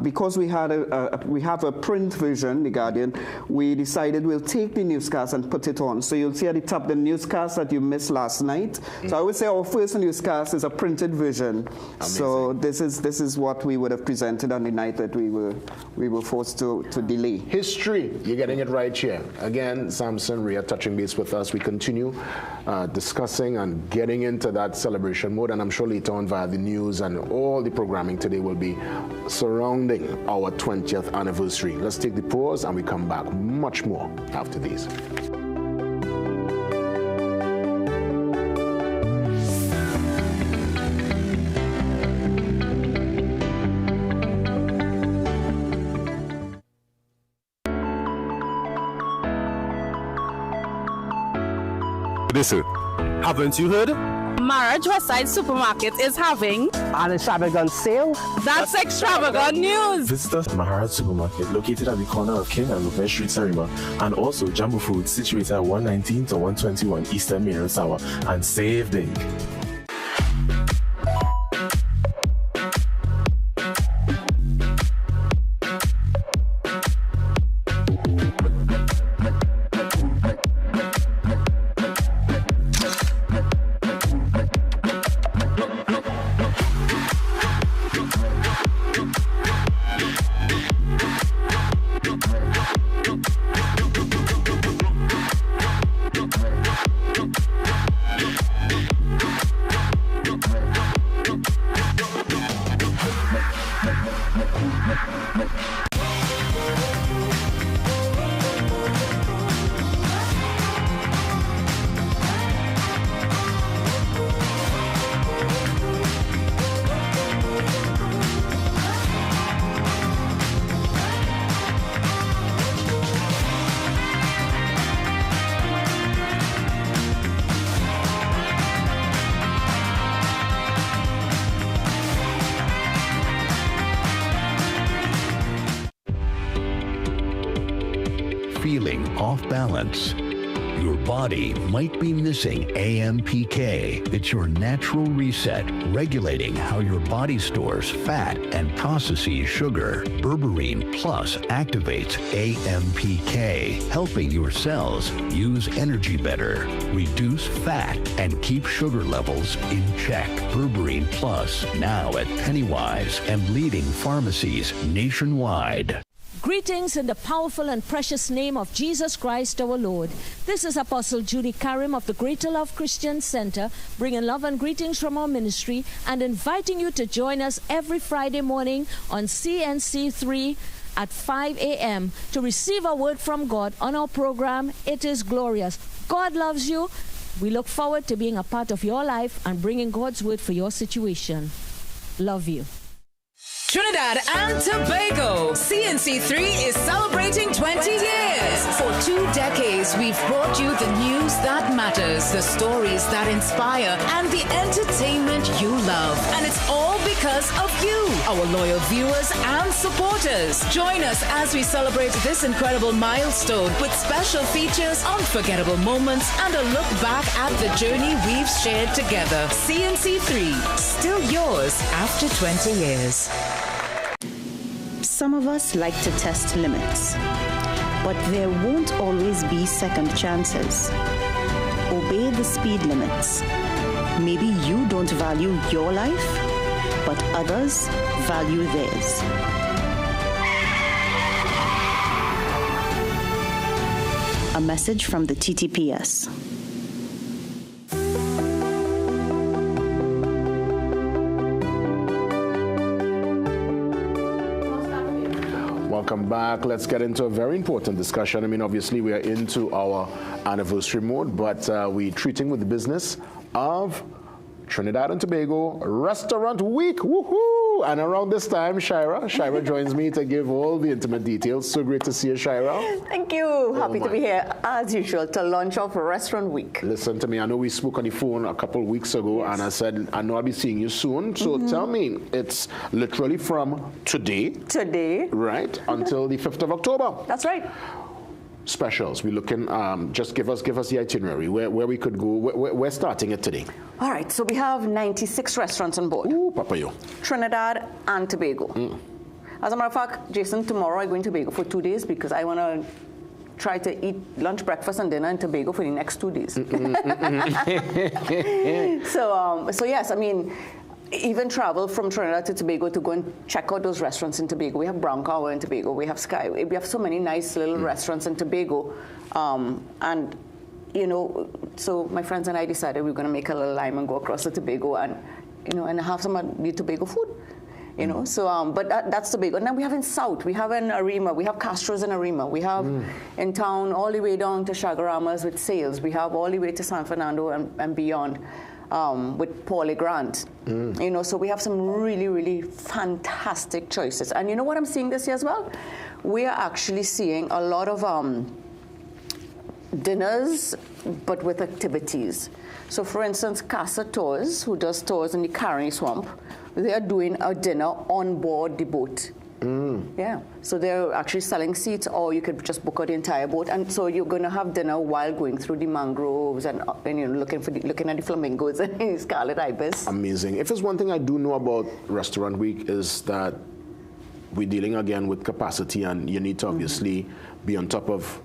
because we have a print version, The Guardian, we decided we'll take the newscast and put it on. So you'll see at the top the newscast that you missed last night. So I would say our first newscast is a printed version. Amazing. So this is what we would have presented on the night that we were forced to delay. History, you're getting it right here. Again, Samson, Rhea touching base with us. We continue discussing and getting into that celebration mode, and I'm sure later on via the news and all the programming today will be surrounding our 20th anniversary. Let's take the pause and we come back much more after these. Haven't you heard? Marriage Westside Supermarket is having an extravagant sale. That's extravagant news. Visit us at Maharaj Supermarket, located at the corner of King and Rupert Street, Sarima, and also Jumbo Foods, situated at 119 to 121 Eastern Main Road, Tower, and save big. Feeling off balance? Your body might be missing AMPK. It's your natural reset, regulating how your body stores fat and processes sugar. Berberine Plus activates AMPK, helping your cells use energy better, reduce fat, and keep sugar levels in check. Berberine Plus, now at Pennywise and leading pharmacies nationwide. Greetings in the powerful and precious name of Jesus Christ our Lord. This is Apostle Judy Karim of the Greater Love Christian Center, bringing love and greetings from our ministry and inviting you to join us every Friday morning on CNC3 at 5 a.m. to receive a word from God on our program, It is Glorious. God loves you. We look forward to being a part of your life and bringing God's word for your situation. Love you. Trinidad and Tobago. CNC3 is celebrating 20 years. For 2 decades, we've brought you the news that matters, the stories that inspire, and the entertainment you love. And it's all because of you, our loyal viewers and supporters. Join us as we celebrate this incredible milestone with special features, unforgettable moments, and a look back at the journey we've shared together. CNC3, still yours after 20 years. Some of us like to test limits, but there won't always be second chances. Obey the speed limits. Maybe you don't value your life, but others value theirs. A message from the TTPS. Welcome back. Let's get into a very important discussion. I mean, obviously, we are into our anniversary mode, but we're treating with the business of Trinidad and Tobago Restaurant Week. Woohoo! And around this time, Shira joins me to give all the intimate details. So great to see you, Shira. Thank you. Happy to be here, as usual, to launch off Restaurant Week. Listen to me. I know we spoke on the phone a couple of weeks ago, and I said, I know I'll be seeing you soon. So tell me, it's literally from today. Today. Right, until the 5th of October. That's right. Specials. We're looking, just give us the itinerary, where we could go. We're starting it today. All right, so we have 96 restaurants on board. Ooh, Papa yo. Trinidad and Tobago. As a matter of fact, Jason, tomorrow I'm going to Tobago for 2 days because I want to try to eat lunch, breakfast, and dinner in Tobago for the next 2 days. So yes, I mean, even travel from Trinidad to Tobago to go and check out those restaurants in Tobago. We have Brown Cow in Tobago. We have Sky. We have so many nice little restaurants in Tobago. And, you know, so my friends and I decided we were going to make a little lime and go across to Tobago and, you know, and have some of the Tobago food. You know, so, but that's Tobago. And then we have in South, we have in Arima, we have Castro's in Arima. We have in town all the way down to Chagarama's with sales. We have all the way to San Fernando and beyond. With Paulie Grant. You know, so we have some really, really fantastic choices. And you know what I'm seeing this year as well? We are actually seeing a lot of dinners, but with activities. So for instance, Casa Tours, who does tours in the Carney Swamp, they are doing a dinner on board the boat. Yeah, so they're actually selling seats, or you could just book out the entire boat, and so you're going to have dinner while going through the mangroves and you know, looking at the flamingos and the scarlet ibis. Amazing. If there's one thing I do know about Restaurant Week is that we're dealing again with capacity, and you need to obviously be on top of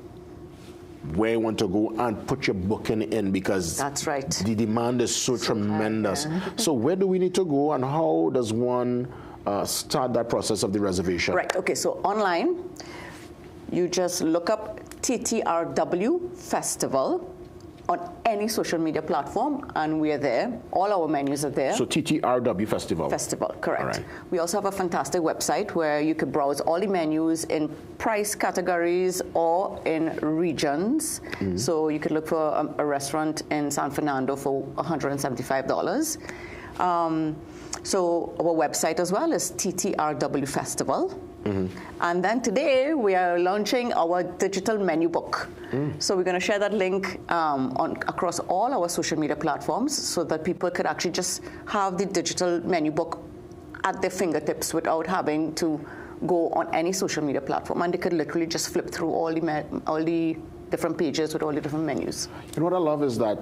where you want to go and put your booking in, because that's right. The demand is so tremendous. So where do we need to go, and how does one start that process of the reservation? Right, okay, so online, you just look up TTRW Festival on any social media platform, and we are there. All our menus are there. So TTRW Festival. Festival, correct. All right. We also have a fantastic website where you could browse all the menus in price categories or in regions. So you could look for a restaurant in San Fernando for $175. So our website as well is TTRW Festival. And then today we are launching our digital menu book. So we're going to share that link across all our social media platforms so that people could actually just have the digital menu book at their fingertips without having to go on any social media platform. And they could literally just flip through all the different pages with all the different menus. And what I love is that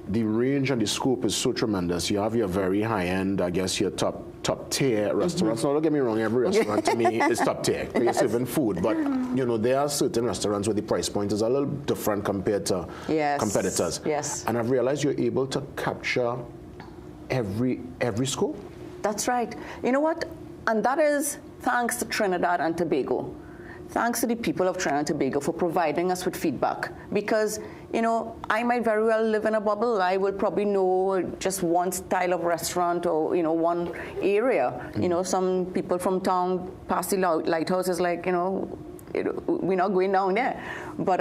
the range and the scope is so tremendous. You have your very high-end, I guess, your top tier restaurants. Now, don't get me wrong, every restaurant to me is top tier. You're serving food, but you know there are certain restaurants where the price point is a little different compared to competitors. Yes. And I've realized you're able to capture every scope. That's right. You know what? And that is thanks to Trinidad and Tobago. Thanks to the people of Trinidad and Tobago for providing us with feedback. Because, you know, I might very well live in a bubble. I will probably know just one style of restaurant or, you know, one area. You know, some people from town past the lighthouse is like, you know, we're not going down there. But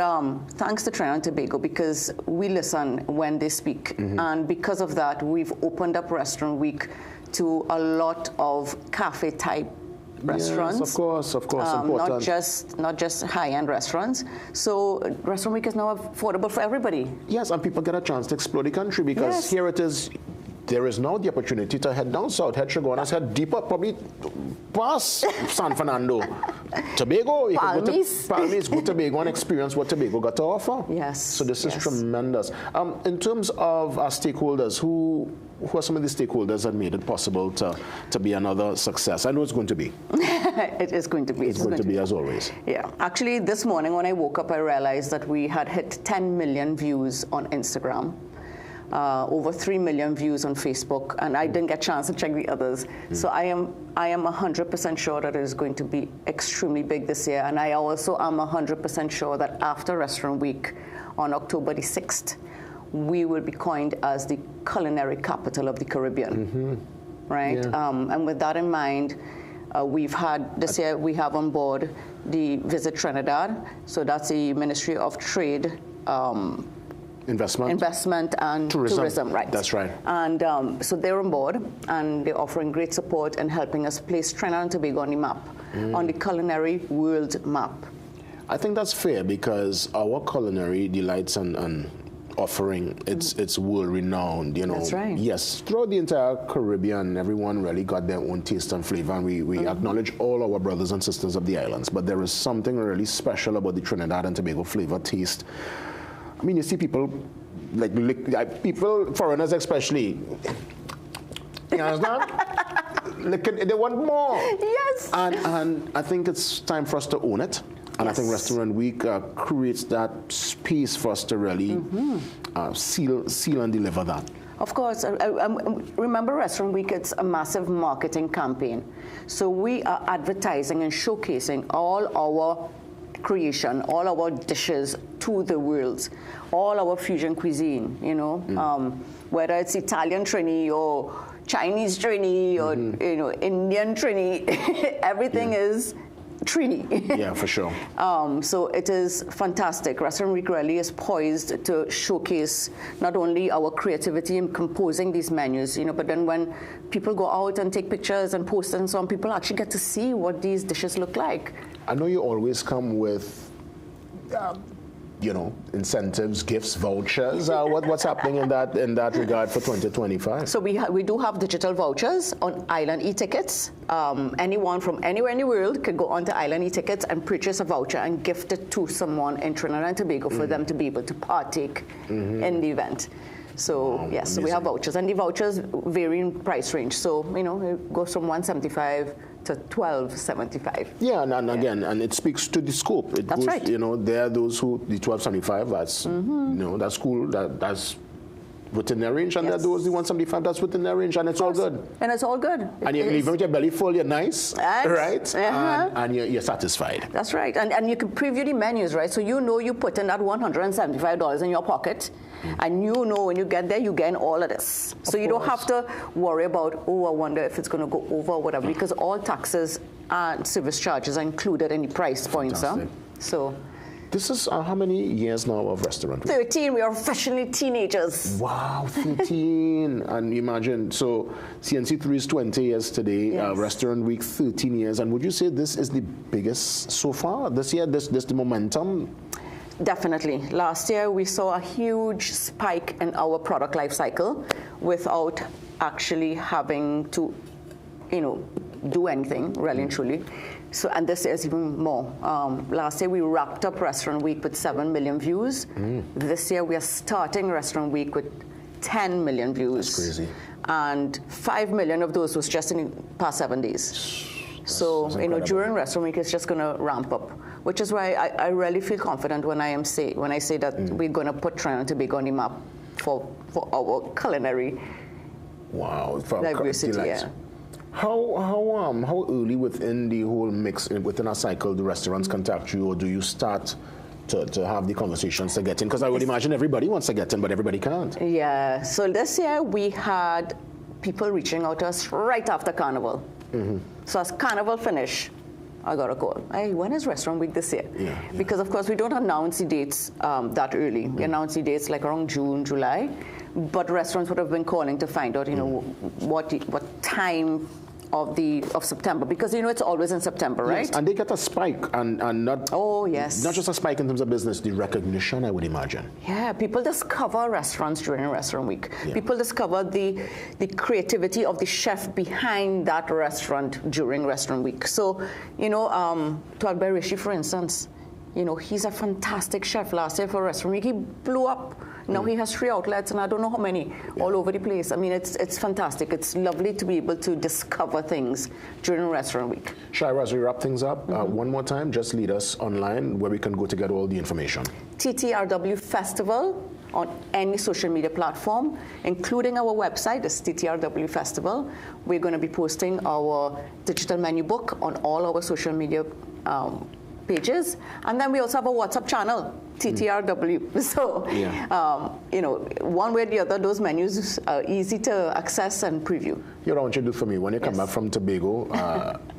thanks to Trinidad and Tobago, because we listen when they speak. And because of that, we've opened up Restaurant Week to a lot of cafe-type restaurants. Yes, of course, important. Not just high-end restaurants. So Restaurant Week is now affordable for everybody. Yes, and people get a chance to explore the country because here it is. There is now the opportunity to head down south, head Chaguanas, head deeper, probably past San Fernando, Tobago. You can go to Palmis, go to Tobago and experience what Tobago got to offer. Yes. So this is tremendous. In terms of our stakeholders, who are some of the stakeholders that made it possible to be another success? I know it's going to be. It is going to be. It's going to be as always. Yeah. Actually, this morning when I woke up, I realized that we had hit 10 million views on Instagram. Over 3 million views on Facebook, and I didn't get a chance to check the others. So I am 100% sure that it is going to be extremely big this year, and I also am 100% sure that after Restaurant Week on October the 6th, we will be coined as the culinary capital of the Caribbean, right? Yeah. And with that in mind, we've had, this year we have on board the Visit Trinidad, so that's the Ministry of Trade, Investment and tourism, right? That's right. And so they're on board, and they're offering great support and helping us place Trinidad and Tobago on the map, on the culinary world map. I think that's fair because our culinary delights and offering, it's world renowned. You know, that's right. Yes, throughout the entire Caribbean, everyone really got their own taste and flavor, and we acknowledge all our brothers and sisters of the islands. But there is something really special about the Trinidad and Tobago flavor taste. I mean, you see people, people, foreigners especially, you understand? They want more. Yes. And I think it's time for us to own it. And I think Restaurant Week creates that space for us to really seal and deliver that. Of course. Remember Restaurant Week, it's a massive marketing campaign. So we are advertising and showcasing all our creation, all our dishes to the world, all our fusion cuisine, you know, whether it's Italian Trini or Chinese Trini or, you know, Indian Trini, everything is Trini. Yeah, for sure. So it is fantastic. Restaurant Week really is poised to showcase not only our creativity in composing these menus, you know, but then when people go out and take pictures and post and so on, people actually get to see what these dishes look like. I know you always come with, you know, incentives, gifts, vouchers. What's happening in that regard for 2025? So we do have digital vouchers on Island e-tickets. Anyone from anywhere in the world could go onto Island e-tickets and purchase a voucher and gift it to someone in Trinidad and Tobago for them to be able to partake in the event. So yes, so we have vouchers, and the vouchers vary in price range. So you know, it goes from $175 to $12.75. Yeah, and again, and it speaks to the scope. That's right. You know, there are those who the $12.75. That's you know, that's cool. That's within their range, and there are those the $175. That's within their range, and it's all good. And it's all good. And you leave with your belly full. You're nice, right? And you're satisfied. That's right. And you can preview the menus, right? So you know you put in that $175 in your pocket. And you know when you get there, you get all of this. So you don't have to worry about, oh, I wonder if it's going to go over or whatever, because all taxes and service charges are included in the price points. So this is how many years now of Restaurant Week? 13. We are officially teenagers. Wow, 13. And imagine, so CNC3 is 20 years today, Restaurant Week 13 years. And would you say this is the biggest so far this year, this the momentum? Definitely. Last year, we saw a huge spike in our product life cycle without actually having to, you know, do anything, really and truly. So, and this year is even more. Last year, we wrapped up Restaurant Week with 7 million views. This year, we are starting Restaurant Week with 10 million views. That's crazy. And 5 million of those was just in the past 7 days. So, you know, during Restaurant Week, it's just going to ramp up, which is why I really feel confident when I say that we're going to put Trinidad and Tobago on the map for our culinary diversity. Yeah. How early within the whole mix, within a cycle, do restaurants contact you, or do you start to have the conversations to get in? Because I would imagine everybody wants to get in, but everybody can't. Yeah. So this year we had people reaching out to us right after Carnival. So as Carnival finished, I got a call. Hey, when is Restaurant Week this year? Because of course we don't announce the dates that early. We announce the dates like around June, July. But restaurants would have been calling to find out, you know, what time of September, because you know it's always in September, right? Yes, and they get a spike, and not not just a spike in terms of business, the recognition, I would imagine. Yeah, people discover restaurants during Restaurant Week. Yeah. People discover the creativity of the chef behind that restaurant during Restaurant Week. So, you know, Tuagbe Rishi, for instance, you know, he's a fantastic chef. Last year for Restaurant Week, he blew up. Now he has 3 outlets, and I don't know how many, all over the place. I mean, it's fantastic. It's lovely to be able to discover things during Restaurant Week. Shira, as we wrap things up, one more time, just lead us online where we can go to get all the information. TTRW Festival on any social media platform, including our website, it's TTRW Festival. We're going to be posting our digital menu book on all our social media pages. And then we also have a WhatsApp channel, TTRW. So, you know, one way or the other, those menus are easy to access and preview. You know what you do for me? When you come back from Tobago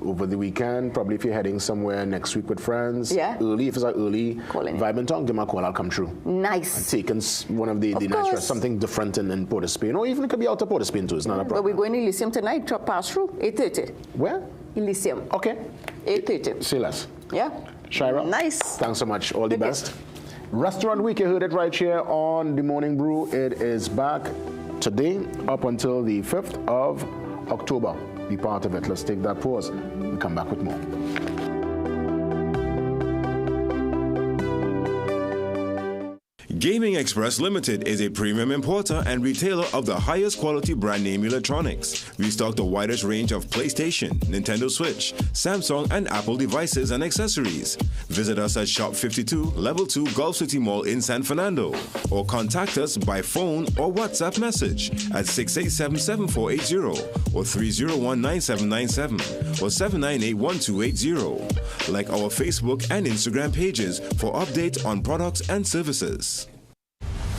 over the weekend, probably if you're heading somewhere next week with friends, early, if it's an early vibe and talk, give me a call, I'll come through. Nice. And taking one of the nice restaurants, something different in Port of Spain, or even it could be out of Port of Spain too, it's not a problem. But we're going to Elysium tonight, to pass through, 8:30. Where? Elysium. Okay. 8:30. See less. Yeah. Shira. Nice. Thanks so much. All the best. Restaurant Week, you heard it right here on The Morning Brew. It is back today up until the 5th of October. Be part of it. Let's take that pause. We'll come back with more. Gaming Express Limited is a premium importer and retailer of the highest quality brand name electronics. We stock the widest range of PlayStation, Nintendo Switch, Samsung, and Apple devices and accessories. Visit us at Shop 52, Level 2, Gulf City Mall in San Fernando, or contact us by phone or WhatsApp message at 687-7480 or 301-9797 or 798-1280. Like our Facebook and Instagram pages for updates on products and services.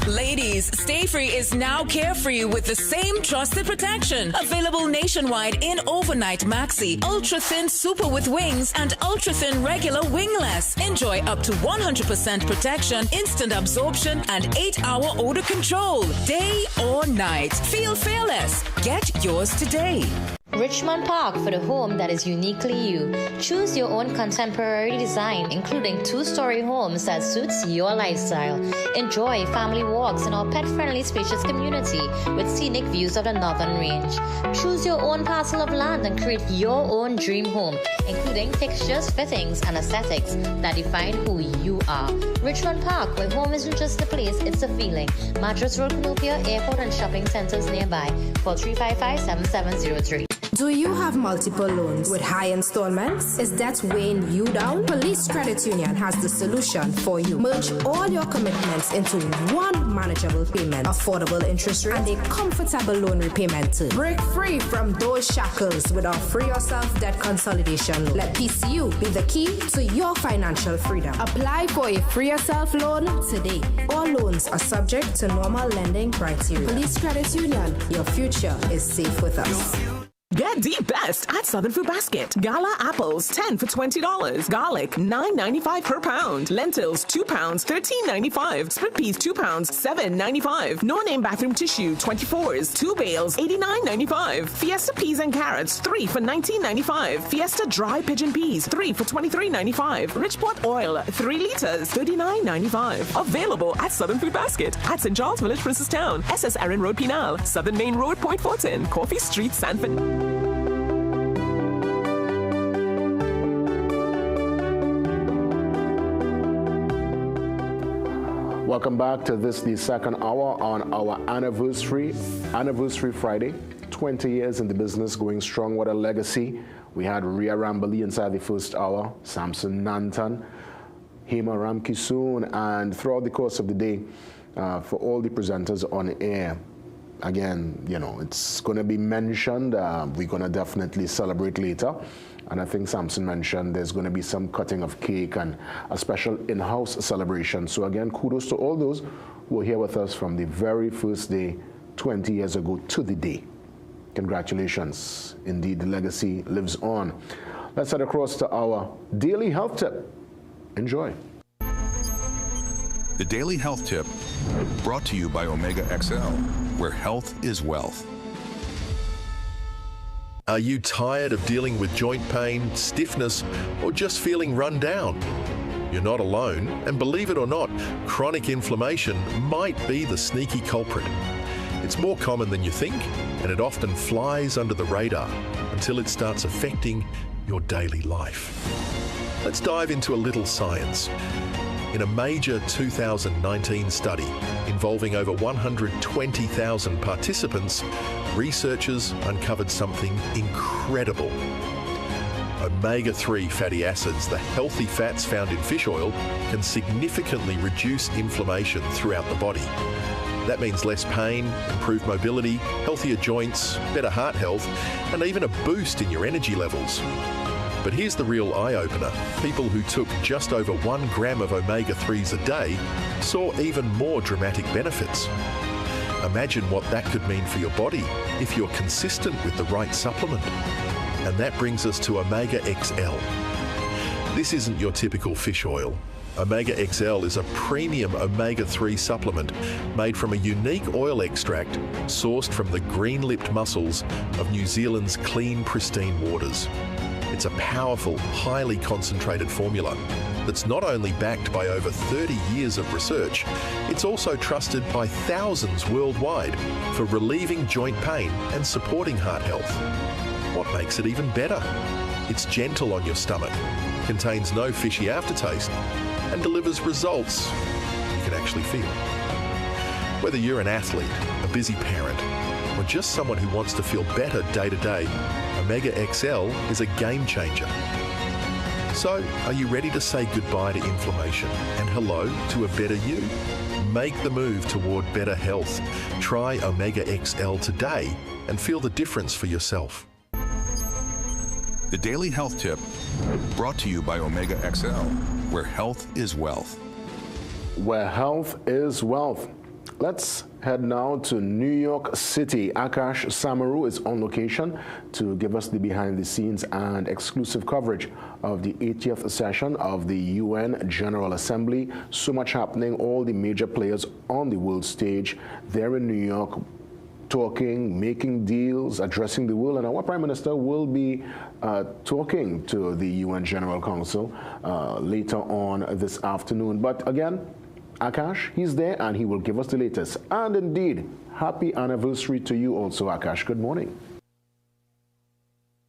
Ladies, Stay Free is now carefree with the same trusted protection. Available nationwide in overnight maxi, ultra thin super with wings, and ultra thin regular wingless. Enjoy up to 100% protection, instant absorption, and 8-hour odor control, day or night. Feel fearless. Get yours today. Richmond Park for the home that is uniquely you. Choose your own contemporary design, including 2-story homes that suits your lifestyle. Enjoy family walks in our pet-friendly spacious community with scenic views of the Northern Range. Choose your own parcel of land and create your own dream home, including fixtures, fittings, and aesthetics that define who you are. Richmond Park, where home isn't just a place, it's a feeling. Mattress Road, Canopia, Airport, and shopping centers nearby. Call 355-7703. Do you have multiple loans with high installments? Is debt weighing you down? Police Credit Union has the solution for you. Merge all your commitments into one manageable payment, affordable interest rate, and a comfortable loan repayment term. Break free from those shackles with our Free Yourself Debt Consolidation Loan. Let PCU be the key to your financial freedom. Apply for a Free Yourself loan today. All loans are subject to normal lending criteria. Police Credit Union, your future is safe with us. Get the best at Southern Food Basket. Gala apples, 10 for $20. Garlic, $9.95 per pound. Lentils, 2 pounds, $13.95. Split peas, 2 pounds, $7.95. No-name bathroom tissue, 24s, 2 bales, $89.95. Fiesta peas and carrots, 3 for $19.95. Fiesta dry pigeon peas, 3 for $23.95. Richport oil, 3 liters, $39.95. Available at Southern Food Basket at St. Charles Village, Princestown, SS Erin Road, Pinal, Southern Main Road, Point Fortin, Coffee Street, Sanford. Welcome back to the second hour on our anniversary Friday. 20 years in the business, going strong. What a legacy. We had Rhea Rambali inside the first hour, Samson Nantan, Hema Ramkissoon, and throughout the course of the day, for all the presenters on air. Again, you know, it's going to be mentioned. We're going to definitely celebrate later. And I think Samson mentioned there's going to be some cutting of cake and a special in-house celebration. So again, kudos to all those who were here with us from the very first day, 20 years ago to the day. Congratulations. Indeed, the legacy lives on. Let's head across to our daily health tip. Enjoy. The Daily Health Tip, brought to you by Omega XL, where health is wealth. Are you tired of dealing with joint pain, stiffness, or just feeling run down? You're not alone, and believe it or not, chronic inflammation might be the sneaky culprit. It's more common than you think, and it often flies under the radar until it starts affecting your daily life. Let's dive into a little science. In a major 2019 study involving over 120,000 participants, researchers uncovered something incredible. Omega-3 fatty acids, the healthy fats found in fish oil, can significantly reduce inflammation throughout the body. That means less pain, improved mobility, healthier joints, better heart health, and even a boost in your energy levels. But here's the real eye-opener. People who took just over 1 gram of omega-3s a day saw even more dramatic benefits. Imagine what that could mean for your body if you're consistent with the right supplement. And that brings us to Omega XL. This isn't your typical fish oil. Omega XL is a premium omega-3 supplement made from a unique oil extract sourced from the green-lipped mussels of New Zealand's clean, pristine waters. It's a powerful, highly concentrated formula that's not only backed by over 30 years of research, it's also trusted by thousands worldwide for relieving joint pain and supporting heart health. What makes it even better? It's gentle on your stomach, contains no fishy aftertaste, and delivers results you can actually feel. Whether you're an athlete, a busy parent, or just someone who wants to feel better day to day, Omega XL is a game changer. So, are you ready to say goodbye to inflammation and hello to a better you? Make the move toward better health. Try Omega XL today and feel the difference for yourself. The Daily Health Tip, brought to you by Omega XL, where health is wealth. Where health is wealth. Let's head now to New York City. Akash Samaru is on location to give us the behind-the-scenes and exclusive coverage of the 80th session of the UN General Assembly. So much happening, all the major players on the world stage there in New York, talking, making deals, addressing the world. And our Prime Minister will be talking to the UN General Council later on this afternoon. But again, Akash, he's there and he will give us the latest. And indeed, happy anniversary to you also, Akash. Good morning.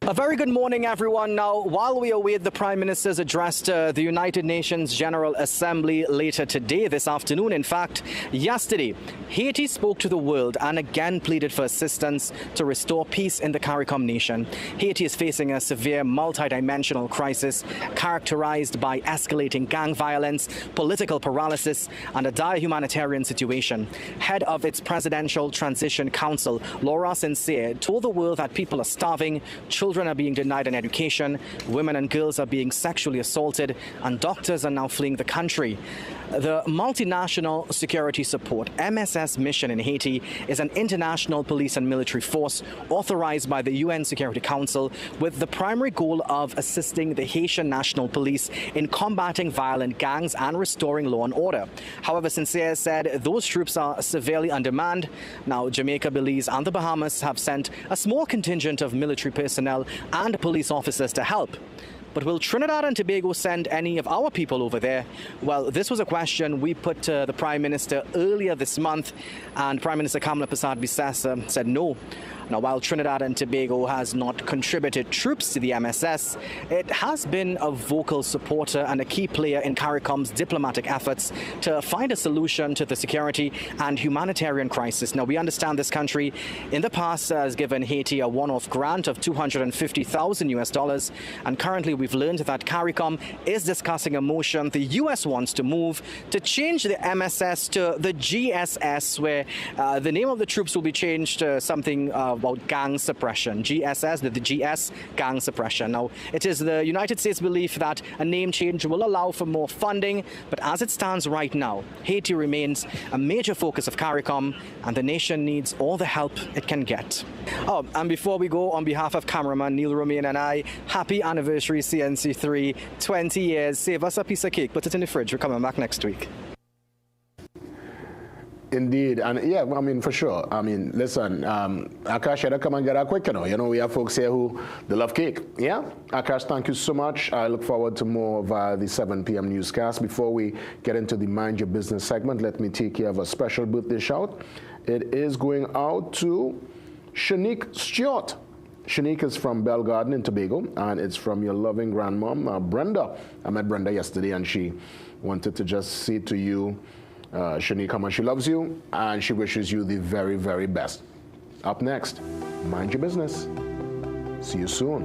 A very good morning, everyone. Now, while we await the Prime Minister's address to the United Nations General Assembly later today, this afternoon, in fact, yesterday, Haiti spoke to the world and again pleaded for assistance to restore peace in the CARICOM nation. Haiti is facing a severe multidimensional crisis characterized by escalating gang violence, political paralysis, and a dire humanitarian situation. Head of its Presidential Transition Council, Laura Sincere, told the world that people are starving, children are being denied an education, women and girls are being sexually assaulted, and doctors are now fleeing the country. The Multinational Security Support, MSS mission in Haiti is an international police and military force authorized by the UN Security Council with the primary goal of assisting the Haitian National Police in combating violent gangs and restoring law and order. However, Sincere said those troops are severely undermanned. Now, Jamaica, Belize and the Bahamas have sent a small contingent of military personnel and police officers to help. But will Trinidad and Tobago send any of our people over there? Well, this was a question we put to the Prime Minister earlier this month, and Prime Minister Kamala Persad-Bissessar said no. Now, while Trinidad and Tobago has not contributed troops to the MSS, it has been a vocal supporter and a key player in CARICOM's diplomatic efforts to find a solution to the security and humanitarian crisis. Now, we understand this country in the past has given Haiti a one-off grant of $250,000, and currently we've learned that CARICOM is discussing a motion the U.S. wants to move to change the MSS to the GSS, where the name of the troops will be changed to something about gang suppression. GSS, the GS, gang suppression. Now, it is the United States' belief that a name change will allow for more funding, but as it stands right now, Haiti remains a major focus of CARICOM, and the nation needs all the help it can get. Oh, and before we go, on behalf of cameraman Neil Romain and I, happy anniversary CNC3, 20 years. Save us a piece of cake, put it in the fridge. We're coming back next week. Indeed, and yeah, I mean, for sure. I mean, listen, Akash, you come and get that quick, you know. You know, we have folks here who they love cake. Yeah, Akash, thank you so much. I look forward to more of the 7 p.m. newscast. Before we get into the Mind Your Business segment, let me take care of a special birthday shout. It is going out to Shanique Stewart. Shanique is from Bell Garden in Tobago, and it's from your loving grandmom, Brenda. I met Brenda yesterday, and she wanted to just say to you, Shanique, how much she loves you, and she wishes you the very, very best. Up next, Mind Your Business. See you soon.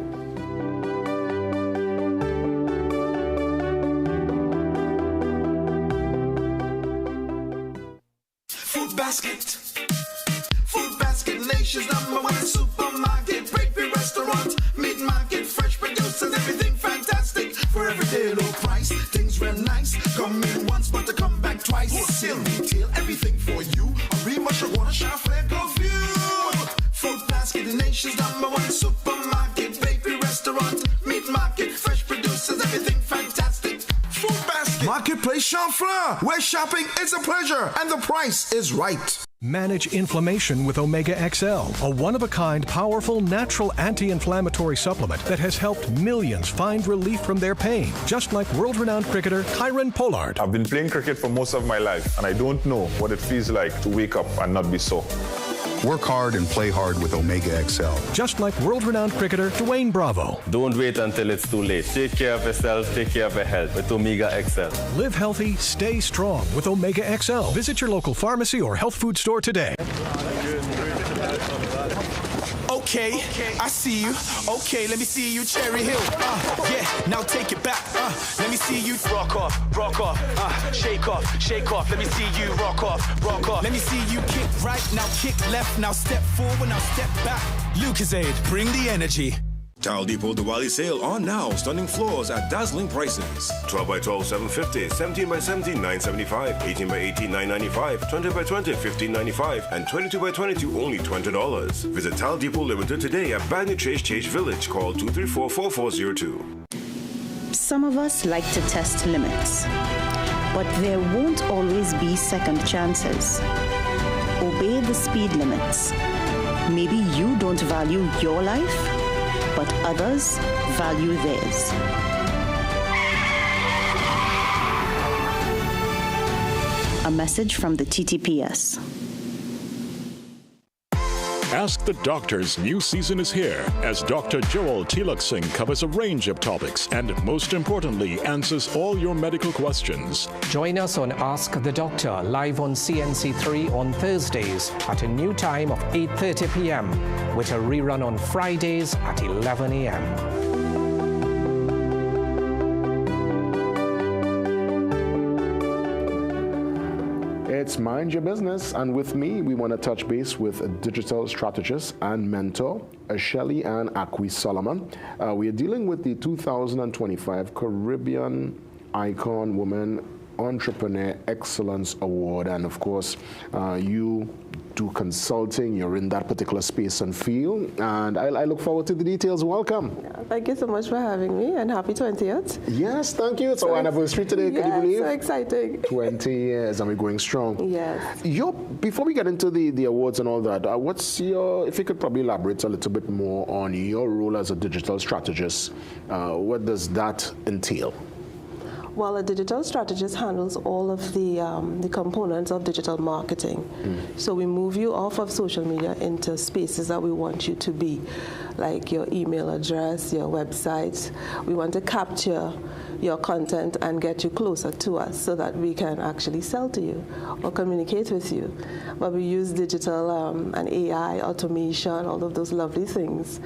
Food Basket. Food Basket, nation's #1 supermarket. Bakery, restaurant, meat market, fresh producers, everything fantastic. For everyday low price, things real nice. Come in once, but to come back twice. Wholesale, retail, everything for you. A real much of water, shop, flare, go view. Food Basket, the nation's #1 supermarket. Bakery, restaurant, meat market, fresh producers, everything fantastic. Food Basket. Marketplace Chanfleur, where shopping is a pleasure and the price is right. Manage inflammation with Omega XL, a one-of-a-kind, powerful, natural anti-inflammatory supplement that has helped millions find relief from their pain, just like world-renowned cricketer Kyron Pollard. I've been playing cricket for most of my life, and I don't know what it feels like to wake up and not be sore. Work hard and play hard with Omega XL. Just like world-renowned cricketer Dwayne Bravo. Don't wait until it's too late. Take care of yourself, take care of your health with Omega XL. Live healthy, stay strong with Omega XL. Visit your local pharmacy or health food store today. Okay, I see you. Okay, let me see you, Cherry Hill. Yeah, now take it back. Let me see you rock off, shake off, shake off. Let me see you rock off, rock off. Let me see you kick right, now kick left, now step forward, now step back. Lucozade, bring the energy. Tile Depot Diwali sale on now. Stunning floors at dazzling prices. 12 by 12, $750. 17 by 17, $975. 18 by 18, $995. 20 by 20, $15.95. And 22 by 22, only $20. Visit Tile Depot Limited today at Banyan Chase Village. Call 234-4402. Some of us like to test limits, but there won't always be second chances. Obey the speed limits. Maybe you don't value your life, but others value theirs. A message from the TTPS. Ask the Doctor's new season is here as Dr. Joel Tilak Singh covers a range of topics and, most importantly, answers all your medical questions. Join us on Ask the Doctor live on CNC3 on Thursdays at a new time of 8:30 p.m. with a rerun on Fridays at 11 a.m. It's Mind Your Business, and with me, we want to touch base with a digital strategist and mentor, Shelly Ann Akwi Solomon. We are dealing with the 2025 Caribbean Icon Woman Entrepreneur Excellence Award, and of course, you do consulting, you're in that particular space and field, and I look forward to the details. Welcome. Thank you so much for having me, and happy 20th. Yes, thank you. It's our anniversary today, can you believe? So exciting. 20 years, and we're going strong. Yes. Before we get into the awards and all that, what's your, if you could probably elaborate a little bit more on your role as a digital strategist, what does that entail? Well, a digital strategist handles all of the components of digital marketing. So we move you off of social media into spaces that we want you to be, like your email address, your website. We want to capture your content and get you closer to us so that we can actually sell to you or communicate with you. But we use digital and AI, automation, all of those lovely things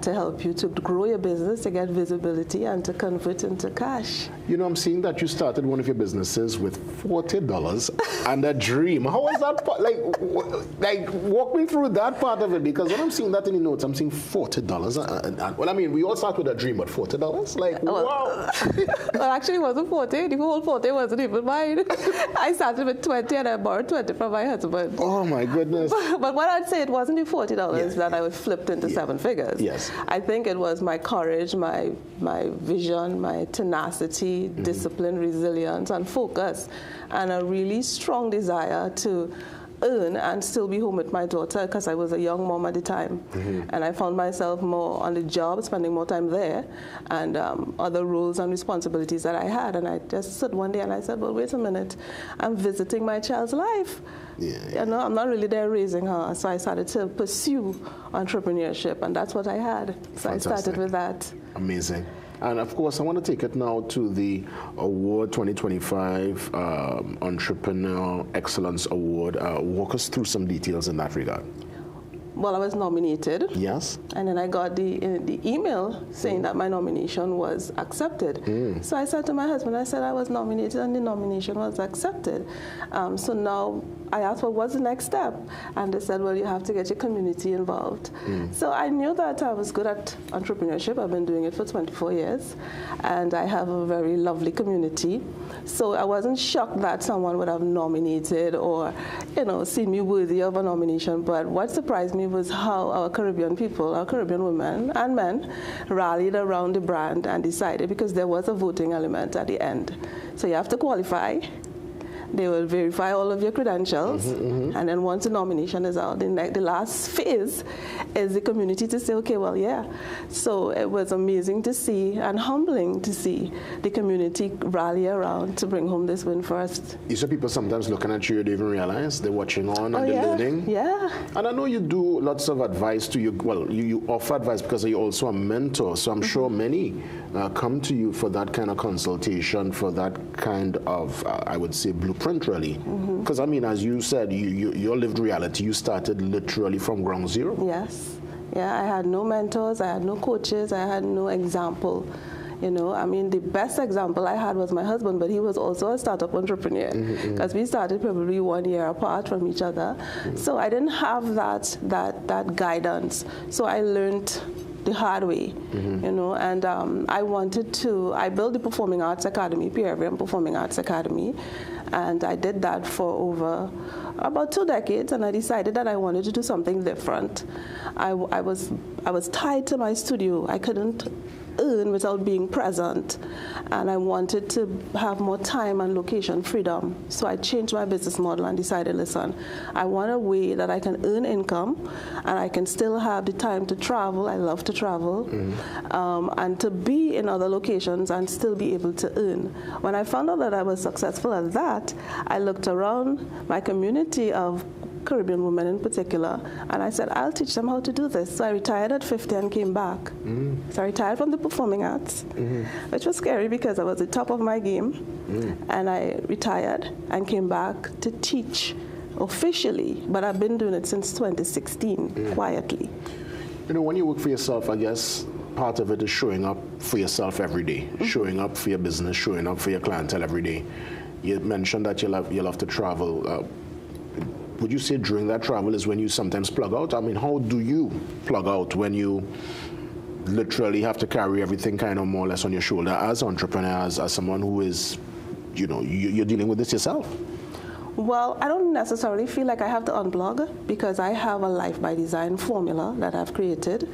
to help you to grow your business, to get visibility, and to convert into cash. You know, I'm seeing that you started one of your businesses with $40 and a dream. How was that part? Like, walk me through that part of it, because when I'm seeing that in the notes, I'm seeing $40. Well, I mean, we all start with a dream, but $40? Like, wow. Well, actually, it wasn't 40. The whole 40 wasn't even mine. I started with 20 and I borrowed 20 from my husband. Oh, my goodness. But what I'd say, it wasn't the $40 that I flipped into 7 figures. Yes. I think it was my courage, my vision, my tenacity, discipline, resilience, and focus, and a really strong desire to earn and still be home with my daughter, because I was a young mom at the time. And I found myself more on the job, spending more time there, and other roles and responsibilities that I had. And I just stood one day and I said, well, wait a minute, I'm visiting my child's life. You know, I'm not really there raising her. So I started to pursue entrepreneurship, and that's what I had. So I started with that. Amazing. And of course, I want to take it now to the award 2025 Entrepreneur Excellence Award. Walk us through some details in that regard. Well, I was nominated. Yes. And then I got the email saying that my nomination was accepted. So I said to my husband, I said I was nominated and the nomination was accepted. So now I asked, well, what's the next step? And they said, well, you have to get your community involved. So I knew that I was good at entrepreneurship. I've been doing it for 24 years. And I have a very lovely community. So I wasn't shocked that someone would have nominated or, you know, seen me worthy of a nomination. But what surprised me was how our Caribbean people, our Caribbean women and men, rallied around the brand and decided, because there was a voting element at the end. So you have to qualify. They will verify all of your credentials, and then once the nomination is out, the last phase is the community to say, okay, well, yeah. So it was amazing to see and humbling to see the community rally around to bring home this win for us. You see people sometimes looking at you, they even realize they're watching on and they're learning. Yeah. And I know you do lots of advice to you. Well, you offer advice because you're also a mentor. So I'm sure many come to you for that kind of consultation, for that kind of, I would say, blueprint, really. Because, I mean, as you said, your lived reality, you started literally from ground zero. Yes. Yeah, I had no mentors, I had no coaches, I had no example. You know, I mean, the best example I had was my husband, but he was also a startup entrepreneur, because we started probably 1 year apart from each other. So I didn't have that guidance. So I learned the hard way, you know, and I built the Performing Arts Academy, PRVM Performing Arts Academy, and I did that for over about 2 decades, and I decided that I wanted to do something different. I was tied to my studio. I couldn't earn without being present, and I wanted to have more time and location freedom. So I changed my business model and decided, listen, I want a way that I can earn income and I can still have the time to travel. I love to travel, and to be in other locations and still be able to earn. When I found out that I was successful at that, I looked around my community of Caribbean women in particular, and I said, I'll teach them how to do this. So I retired at 50 and came back. So I retired from the performing arts, which was scary because I was at the top of my game, and I retired and came back to teach officially, but I've been doing it since 2016, quietly. You know, when you work for yourself, I guess part of it is showing up for yourself every day, showing up for your business, showing up for your clientele every day. You mentioned that you love to travel. Would you say during that travel is when you sometimes plug out? I mean, how do you plug out when you literally have to carry everything kind of more or less on your shoulder as entrepreneurs, as someone who is, you know, you're dealing with this yourself? Well, I don't necessarily feel like I have to unplug because I have a Life by Design formula that I've created.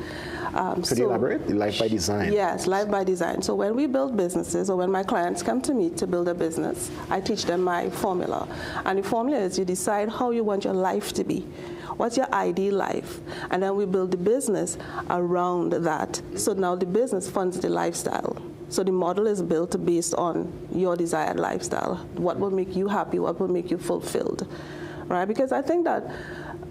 Could you elaborate? Life by Design. Yes, Life by Design. So when we build businesses or when my clients come to me to build a business, I teach them my formula. And the formula is you decide how you want your life to be. What's your ideal life? And then we build the business around that. So now the business funds the lifestyle. So the model is built based on your desired lifestyle. What will make you happy? What will make you fulfilled? Right? Because I think that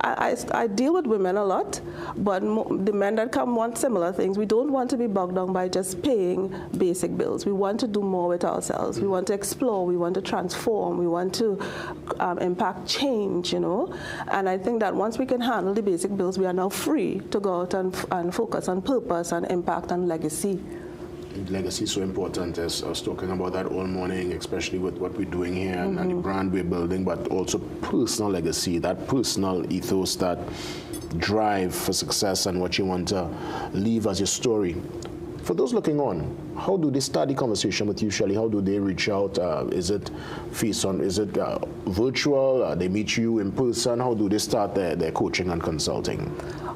I deal with women a lot, but the men that come want similar things. We don't want to be bogged down by just paying basic bills. We want to do more with ourselves. We want to explore. We want to transform. We want to impact change, you know. And I think that once we can handle the basic bills, we are now free to go out and focus on purpose and impact and legacy. Legacy is so important, as I was talking about that all morning, especially with what we're doing here and the brand we're building, but also personal legacy, that personal ethos, that drive for success and what you want to leave as your story. For those looking on, how do they start the conversation with you, Shelley? How do they reach out? Is it virtual? They meet you in person? How do they start their coaching and consulting?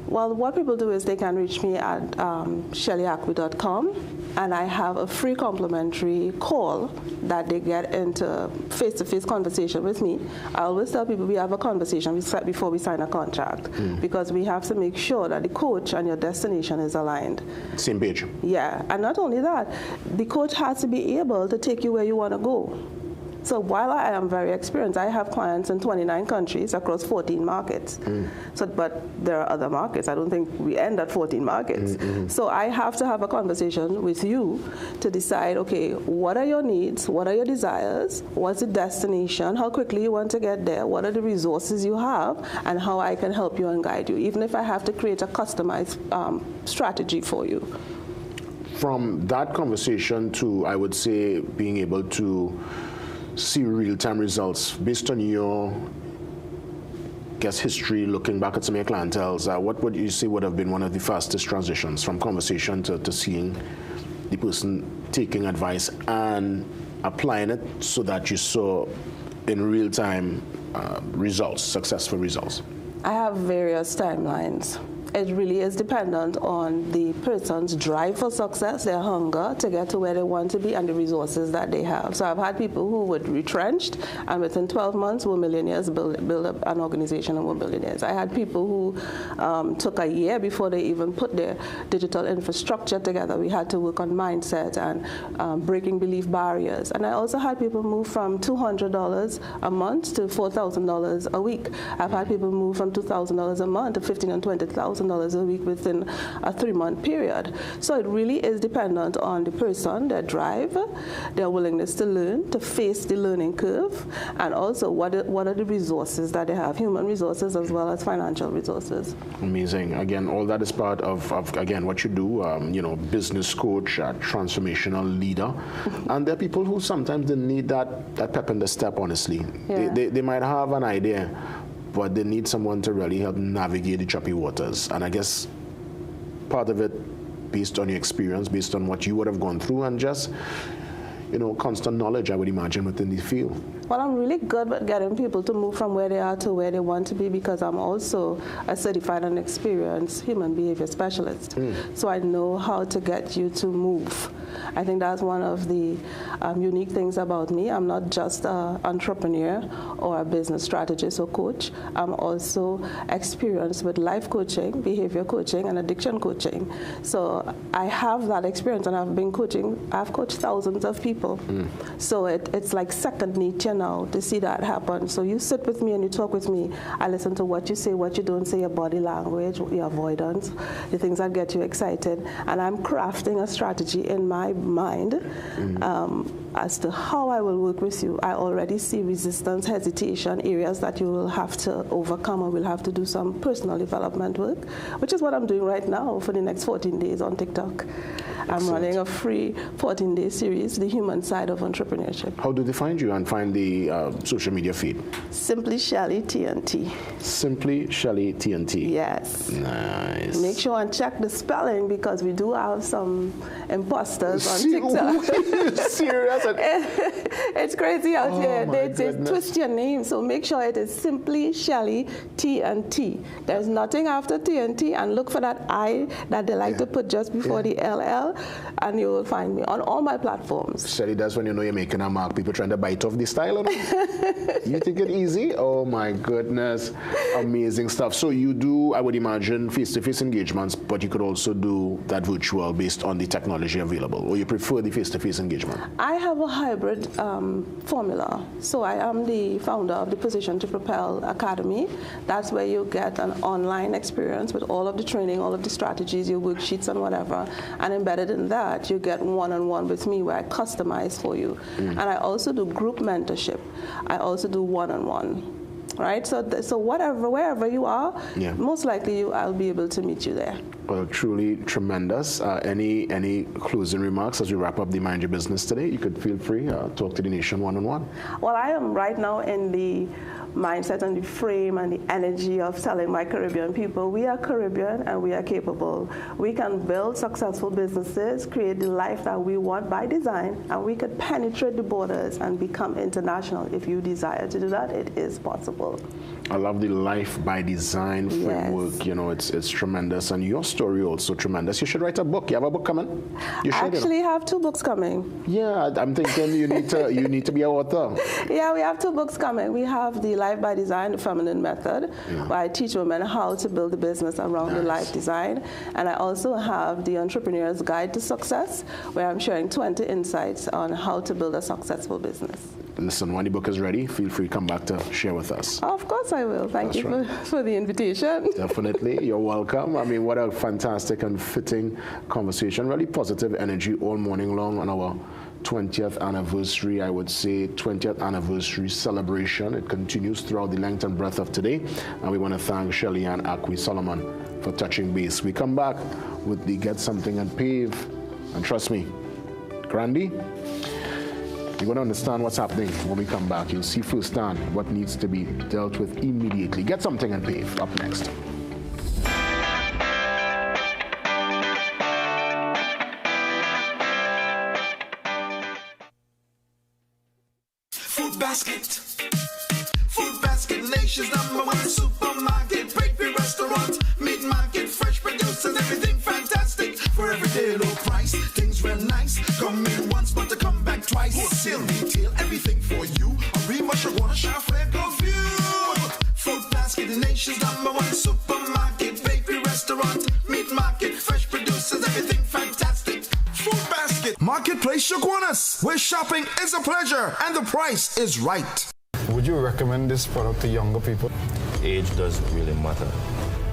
Well, what people do is they can reach me at shelleyacqui.com, and I have a free complimentary call that they get into face-to-face conversation with me. I always tell people we have a conversation before we sign a contract because we have to make sure that the coach and your destination is aligned. Same page. Yeah, and not only that, the coach has to be able to take you where you want to go. So while I am very experienced, I have clients in 29 countries across 14 markets. But there are other markets. I don't think we end at 14 markets. So I have to have a conversation with you to decide, okay, what are your needs? What are your desires? What's the destination? How quickly you want to get there? What are the resources you have? And how I can help you and guide you, even if I have to create a customized strategy for you. From that conversation to, I would say, being able to see real-time results based on your history, looking back at some of your clientels, what would you say would have been one of the fastest transitions from conversation to seeing the person taking advice and applying it so that you saw in real-time results, successful results? I have various timelines. It really is dependent on the person's drive for success, their hunger to get to where they want to be, and the resources that they have. So I've had people who were retrenched, and within 12 months were millionaires, build up an organization and were billionaires. I had people who took a year before they even put their digital infrastructure together. We had to work on mindset and breaking belief barriers. And I also had people move from $200 a month to $4,000 a week. I've had people move from $2,000 a month to $15,000 and $20,000 a week within a 3-month period. So it really is dependent on the person, their drive, their willingness to learn, to face the learning curve, and also what are the resources that they have, human resources as well as financial resources. Amazing. Again, all that is part of again, what you do, business coach, transformational leader. And there are people who sometimes they need that pep in the step, honestly. Yeah. They might have an idea, but they need someone to really help navigate the choppy waters. And I guess part of it based on your experience, based on what you would have gone through, and just, constant knowledge, I would imagine, within the field. Well, I'm really good at getting people to move from where they are to where they want to be because I'm also a certified and experienced human behavior specialist. So I know how to get you to move. I think that's one of the unique things about me. I'm not just an entrepreneur or a business strategist or coach. I'm also experienced with life coaching, behavior coaching, and addiction coaching. So I have that experience, and I've coached thousands of people. So it's like second nature now to see that happen. So you sit with me and you talk with me. I listen to what you say, what you don't say, your body language, your avoidance, the things that get you excited. And I'm crafting a strategy in my mind as to how I will work with you. I already see resistance, hesitation, areas that you will have to overcome, or will have to do some personal development work, which is what I'm doing right now for the next 14 days on TikTok. I'm running a free 14-day series, The Human Side of Entrepreneurship. How do they find you and find the social media feed? Simply Shelley TNT. Simply Shelley TNT. Yes. Nice. Make sure and check the spelling because we do have some imposters on TikTok. Serious? It's crazy out here. They twist your name, so make sure it is Simply Shelley TNT. There's nothing after TNT, and look for that I that they like to put just before the LL, and you will find me on all my platforms. Shelley, that's when you know you're making a mark. People trying to bite off the style of it. You think it easy? Oh my goodness. Amazing stuff. So you do, I would imagine, face-to-face engagements, but you could also do that virtual based on the technology available, or you prefer the face-to-face engagement? I have a hybrid formula. So I am the founder of the Position to Propel Academy. That's where you get an online experience with all of the training, all of the strategies, your worksheets and whatever. And embedded in that, you get one-on-one with me where I customize for you. And I also do group mentorship. I also do one-on-one. Right, so wherever you are, most likely I'll be able to meet you there. Well, truly tremendous. Any closing remarks as we wrap up the Mind Your Business today? You could feel free talk to the nation one-on-one. Well, I am right now in the mindset and the frame and the energy of telling my Caribbean people, we are Caribbean and we are capable. We can build successful businesses, create the life that we want by design, and we could penetrate the borders and become international. If you desire to do that, it is possible. I love the life by design framework. Yes. You know, it's tremendous, and your story also tremendous. You should write a book. You have a book coming? You should. I actually have 2 books coming. Yeah, I'm thinking you need to be an author. Yeah, we have 2 books coming. We have the Life by Design, the Feminine Method, where I teach women how to build a business around the life design. And I also have the Entrepreneur's Guide to Success, where I'm sharing 20 insights on how to build a successful business. Listen, when the book is ready, feel free to come back to share with us. Of course I will. Thank you for the invitation. Definitely. You're welcome. I mean, what a fantastic and fitting conversation. Really positive energy all morning long on our 20th anniversary, I would say 20th anniversary celebration. It continues throughout the length and breadth of today. And we want to thank Shelly Ann Akwi Solomon for touching base. We come back with the Get Something and Pave. And trust me, Grandy, you're going to understand what's happening when we come back. You'll see firsthand what needs to be dealt with immediately. Get Something and Pave up next. Food Basket. Food Basket, nation's #1 supermarket. Bakery, restaurant, meat market, fresh producers, everything fantastic. For everyday low price, things real nice. Come in once, but to come back twice. Wholesale, retail, everything for you. A Rima, Shagwana, Shafre, go view. Food Basket, the nation's #1 supermarket. Bakery, restaurant, meat market, fresh producers, everything fantastic. Food Basket, Marketplace Shagwanas, where shopping is a pleasure and the price is right. Would you recommend this product to younger people? Age doesn't really matter.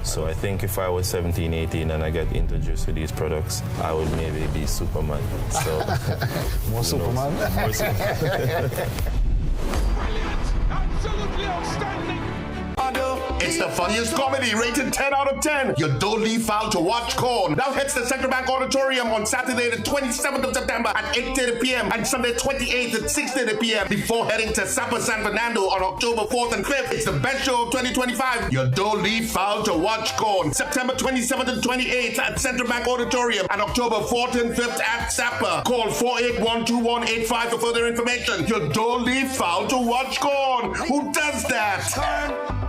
So I think if I was 17, 18 and I get introduced to these products, I would maybe be Superman. So More Superman? More Superman. Absolutely outstanding. It's the funniest comedy, rated 10 out of 10. You don't leave foul to watch Corn. Now hits the Central Bank Auditorium on Saturday the 27th of September at 8:30 p.m. and Sunday 28th at 6:30 p.m. before heading to Sapa San Fernando on October 4th and 5th. It's the best show of 2025. You don't leave foul to watch Corn. September 27th and 28th at Central Bank Auditorium and October 4th and 5th at Sapa. Call 481-2185 for further information. You don't leave foul to watch Corn. Who does that?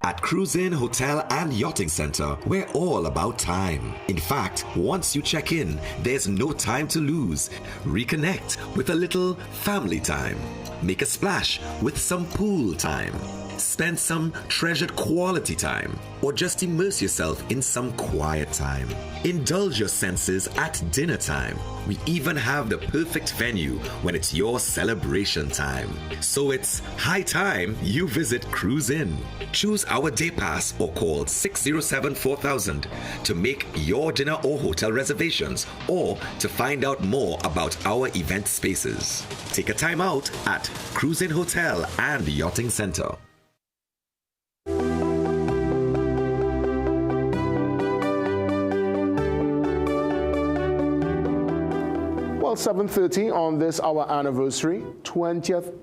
At Cruise Inn Hotel and Yachting Center, we're all about time. In fact, once you check in, there's no time to lose. Reconnect with a little family time. Make a splash with some pool time. Spend some treasured quality time, or just immerse yourself in some quiet time. Indulge your senses at dinner time. We even have the perfect venue when it's your celebration time. So it's high time you visit Cruise Inn. Choose our day pass or call 607-4000 to make your dinner or hotel reservations or to find out more about our event spaces. Take a time out at Cruise Inn Hotel and Yachting Center. Well, 7:30 on this our anniversary, 20th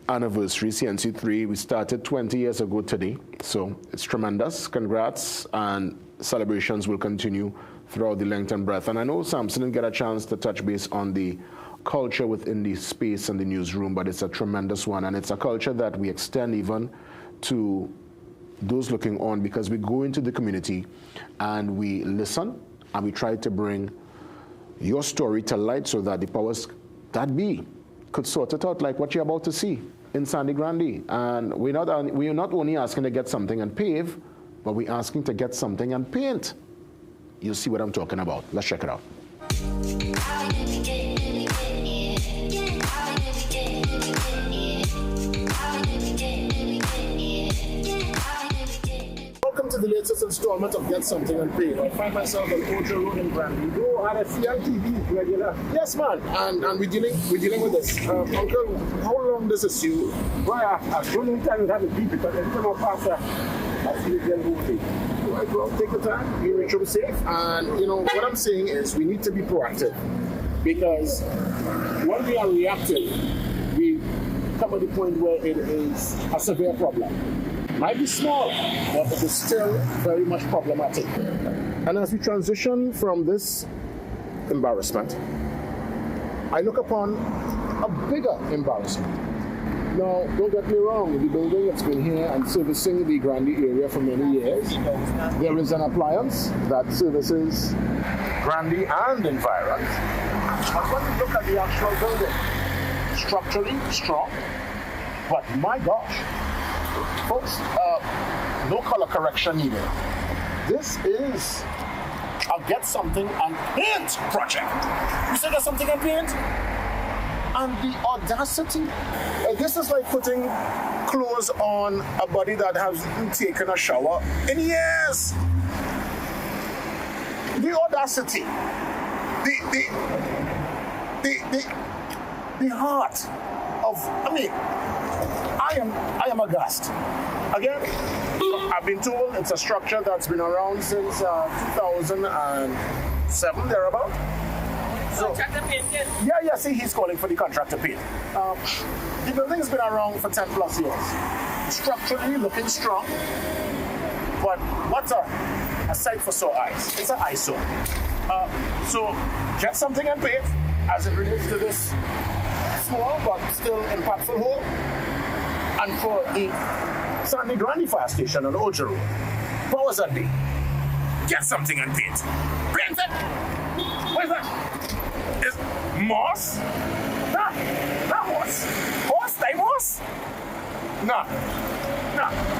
anniversary, CNC3. We started 20 years ago today, so it's tremendous. Congrats, and celebrations will continue throughout the length and breadth. And I know Samson didn't get a chance to touch base on the culture within the space and the newsroom, but it's a tremendous one, and it's a culture that we extend even to those looking on, because we go into the community and we listen and we try to bring your story to light so that the powers that be could sort it out, like what you're about to see in Sandy Grande. And we're not only asking to get something and pave, but we're asking to get something and paint. You'll see what I'm talking about. Let's check it out. Welcome to the latest installment of Get Something and Pay. I find myself on Ojo Road in Granby. Go at a CNTV regular. Yes, man. And we're dealing with this. Uncle, how long does this you? Well, I don't time to have a beat because every time I pass I see it then moving. Right, well, take your time. You make sure we're safe. And, you know, what I'm saying is we need to be proactive, because when we are reactive, we come at the point where it is a severe problem. Might be small, but it is still very much problematic. And as we transition from this embarrassment, I look upon a bigger embarrassment. Now, don't get me wrong, the building that's been here and servicing the Grandy area for many years, there is an appliance that services Grandy and environs. But when we look at the actual building, structurally strong, but my gosh, folks, no color correction needed. This is a get something and paint project. You say get something and paint? And the audacity, this is like putting clothes on a body that hasn't taken a shower in years. The audacity, the heart of, I am aghast. Again, I've been told it's a structure that's been around since 2007, thereabout. So, yeah, see, he's calling for the contractor paint. The building's been around for 10 plus years. Structurally looking strong, but what's a sight for sore eyes? It's an eyesore. So, get something and paint as it relates to this small but still impactful hole. And for the Sandy Grandy Fire Station on Ojo Road, powers that be, get something and paint. Paint it! What is that? Is moss? Nah, not moss. Horse? They moss? Nah,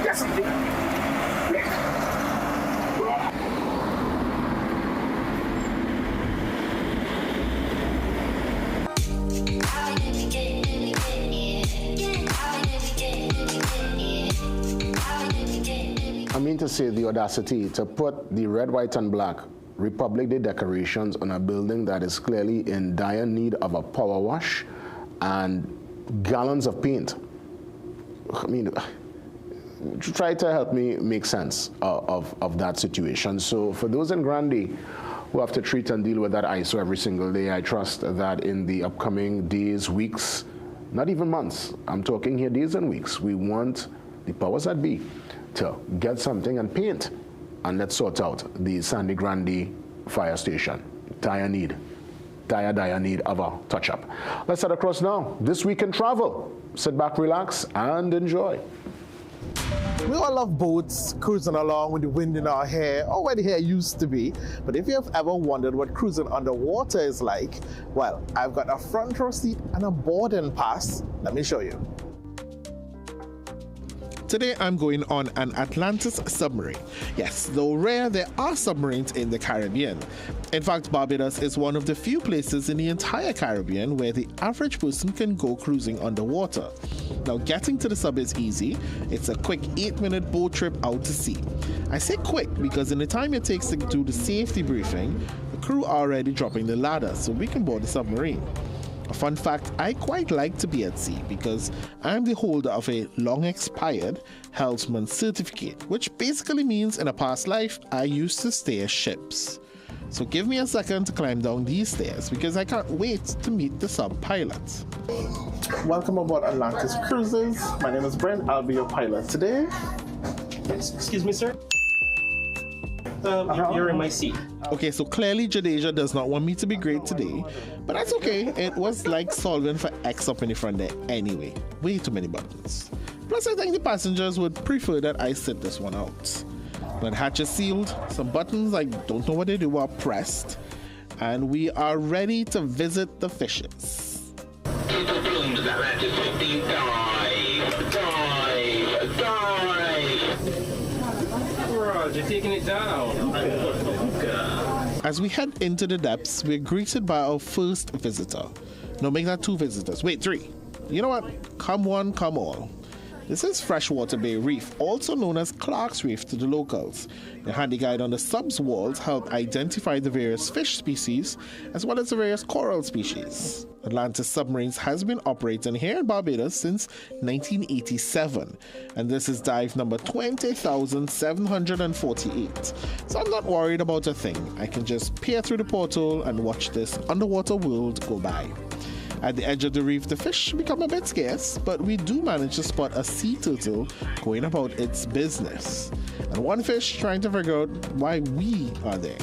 get something. Paint. I mean to say the audacity to put the red, white, and black Republic Day decorations on a building that is clearly in dire need of a power wash and gallons of paint. I mean, try to help me make sense of that situation. So for those in Grandy who have to treat and deal with that ISO every single day, I trust that in the upcoming days, weeks, not even months, I'm talking here days and weeks, we want the powers that be to get something and paint, and let's sort out the Sandy Grandy Fire Station. Dire need of a touch-up. Let's head across now. This week in travel. Sit back, relax, and enjoy. We all love boats, cruising along with the wind in our hair, or where the hair used to be. But if you have ever wondered what cruising underwater is like, well, I've got a front row seat and a boarding pass. Let me show you. Today I'm going on an Atlantis submarine. Yes, though rare, there are submarines in the Caribbean. In fact, Barbados is one of the few places in the entire Caribbean where the average person can go cruising underwater. Now, getting to the sub is easy. It's a quick 8-minute boat trip out to sea. I say quick because in the time it takes to do the safety briefing, the crew are already dropping the ladder so we can board the submarine. A fun fact, I quite like to be at sea because I'm the holder of a long-expired helmsman certificate, which basically means in a past life, I used to steer ships. So give me a second to climb down these stairs because I can't wait to meet the sub-pilot. Welcome aboard Atlantis Cruises. My name is Brent. I'll be your pilot today. Excuse me, sir? You're in my seat. Okay, so clearly Jadeja does not want me to be great today, but that's okay. It was like solving for X up in the front there anyway. Way too many buttons. Plus, I think the passengers would prefer that I sit this one out. When hatch is sealed, some buttons I don't know what they do are pressed, and we are ready to visit the fishes. You're taking it down. As we head into the depths, we're greeted by our first visitor. No, make that 2 visitors. Wait, 3. You know what? Come one, come all. This is Freshwater Bay Reef, also known as Clark's Reef to the locals. The handy guide on the sub's walls help identify the various fish species, as well as the various coral species. Atlantis Submarines has been operating here in Barbados since 1987, and this is dive number 20,748. So I'm not worried about a thing. I can just peer through the portal and watch this underwater world go by. At the edge of the reef, the fish become a bit scarce, but we do manage to spot a sea turtle going about its business, and one fish trying to figure out why we are there.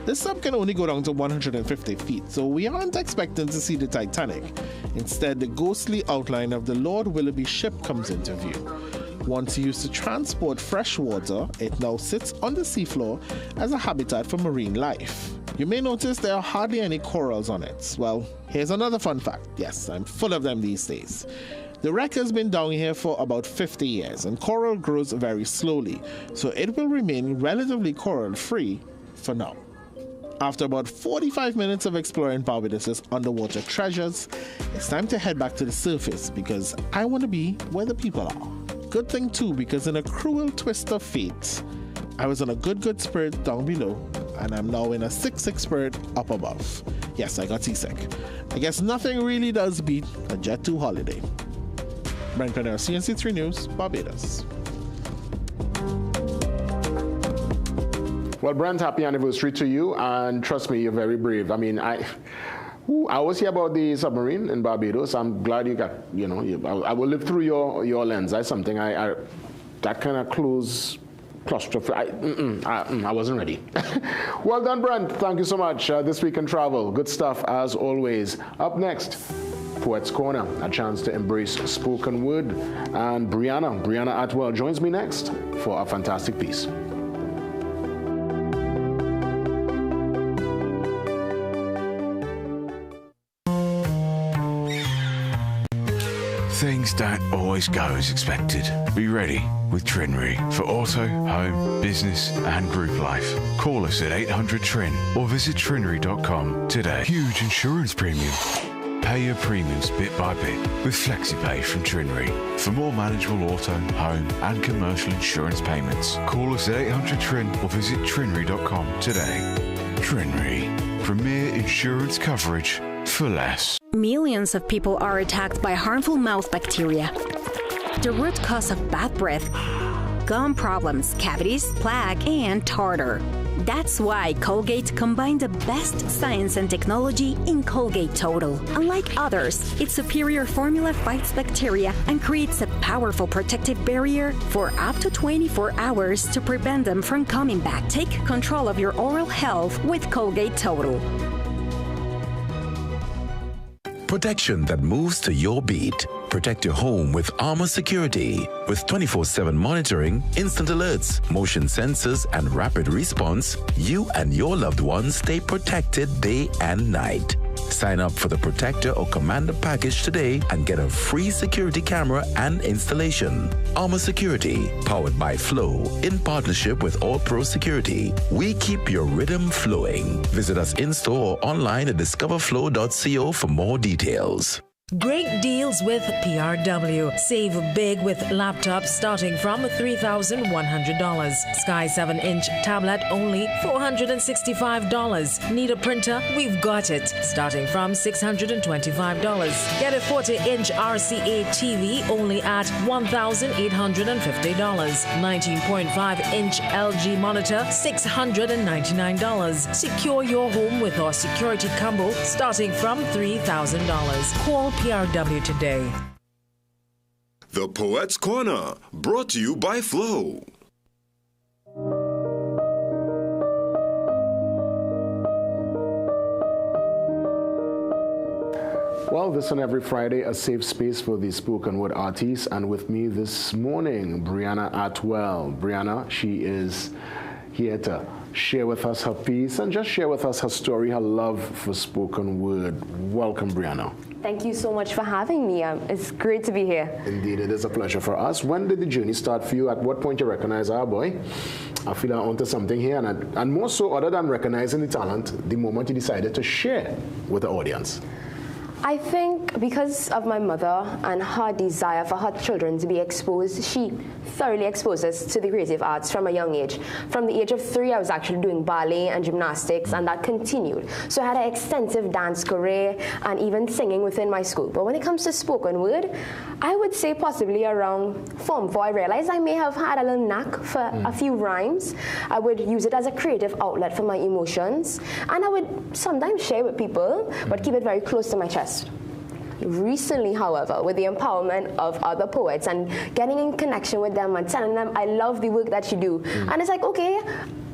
This sub can only go down to 150 feet, so we aren't expecting to see the Titanic. Instead, the ghostly outline of the Lord Willoughby ship comes into view. Once used to transport fresh water, it now sits on the seafloor as a habitat for marine life. You may notice there are hardly any corals on it. Well, here's another fun fact. Yes, I'm full of them these days. The wreck has been down here for about 50 years, and coral grows very slowly, so it will remain relatively coral-free for now. After about 45 minutes of exploring Barbados' underwater treasures, it's time to head back to the surface because I want to be where the people are. Good thing too, because in a cruel twist of fate, I was on a good spirit down below, and I'm now in a sick spirit up above. Yes, I got seasick. I guess nothing really does beat a Jet 2 holiday. Brent Connell, CNC3 News, Barbados. Well, Brent, happy anniversary to you, and trust me, you're very brave. I mean, I always hear about the submarine in Barbados. I'm glad you got, I will live through your lens. That's something that kind of close claustrophobic. I wasn't ready. Well done, Brent. Thank you so much. This Week in Travel. Good stuff, as always. Up next, Poets Corner, a chance to embrace spoken word. And Brianna Atwell joins me next for a fantastic piece. Things don't always go as expected. Be ready with Trinry for auto, home, business and group life. Call us at 800-TRIN or visit trinry.com today. Huge insurance premium. Pay your premiums bit by bit with FlexiPay from Trinry. For more manageable auto, home and commercial insurance payments, call us at 800-TRIN or visit trinry.com today. Trinry. Premier insurance coverage for less. Millions of people are attacked by harmful mouth bacteria. The root cause of bad breath, gum problems, cavities, plaque, and tartar. That's why Colgate combined the best science and technology in Colgate Total. Unlike others, its superior formula fights bacteria and creates a powerful protective barrier for up to 24 hours to prevent them from coming back. Take control of your oral health with Colgate Total. Protection that moves to your beat. Protect your home with Armor Security. With 24/7 monitoring, instant alerts, motion sensors, and rapid response, you and your loved ones stay protected day and night. Sign up for the Protector or Commander package today and get a free security camera and installation. Armor Security, powered by Flow, in partnership with All Pro Security. We keep your rhythm flowing. Visit us in-store or online at discoverflow.co for more details. Great deals with PRW. Save big with laptops starting from $3,100. Sky 7-inch tablet only $465. Need a printer? We've got it. Starting from $625. Get a 40-inch RCA TV only at $1,850. 19.5-inch LG monitor $699. Secure your home with our security combo starting from $3,000. Call PRW today. The Poets Corner, brought to you by Flow. Well, this and every Friday, a safe space for the spoken word artists. And with me this morning, Brianna Atwell. Brianna, she is here to share with us her piece and just share with us her story, her love for spoken word. Welcome, Brianna. Thank you so much for having me. It's great to be here. Indeed, it is a pleasure for us. When did the journey start for you? At what point you recognize, boy, I feel I'm onto something here. And more so, other than recognizing the talent, the moment you decided to share with the audience? I think because of my mother and her desire for her children to be exposed, she thoroughly exposed us to the creative arts from a young age. From the age of 3, I was actually doing ballet and gymnastics, and that continued. So I had an extensive dance career and even singing within my school. But when it comes to spoken word, I would say possibly around Form 4, I realized I may have had a little knack for a few rhymes. I would use it as a creative outlet for my emotions, and I would sometimes share with people, but keep it very close to my chest. recently, however, with the empowerment of other poets and getting in connection with them and telling them, I love the work that you do. And it's like, okay,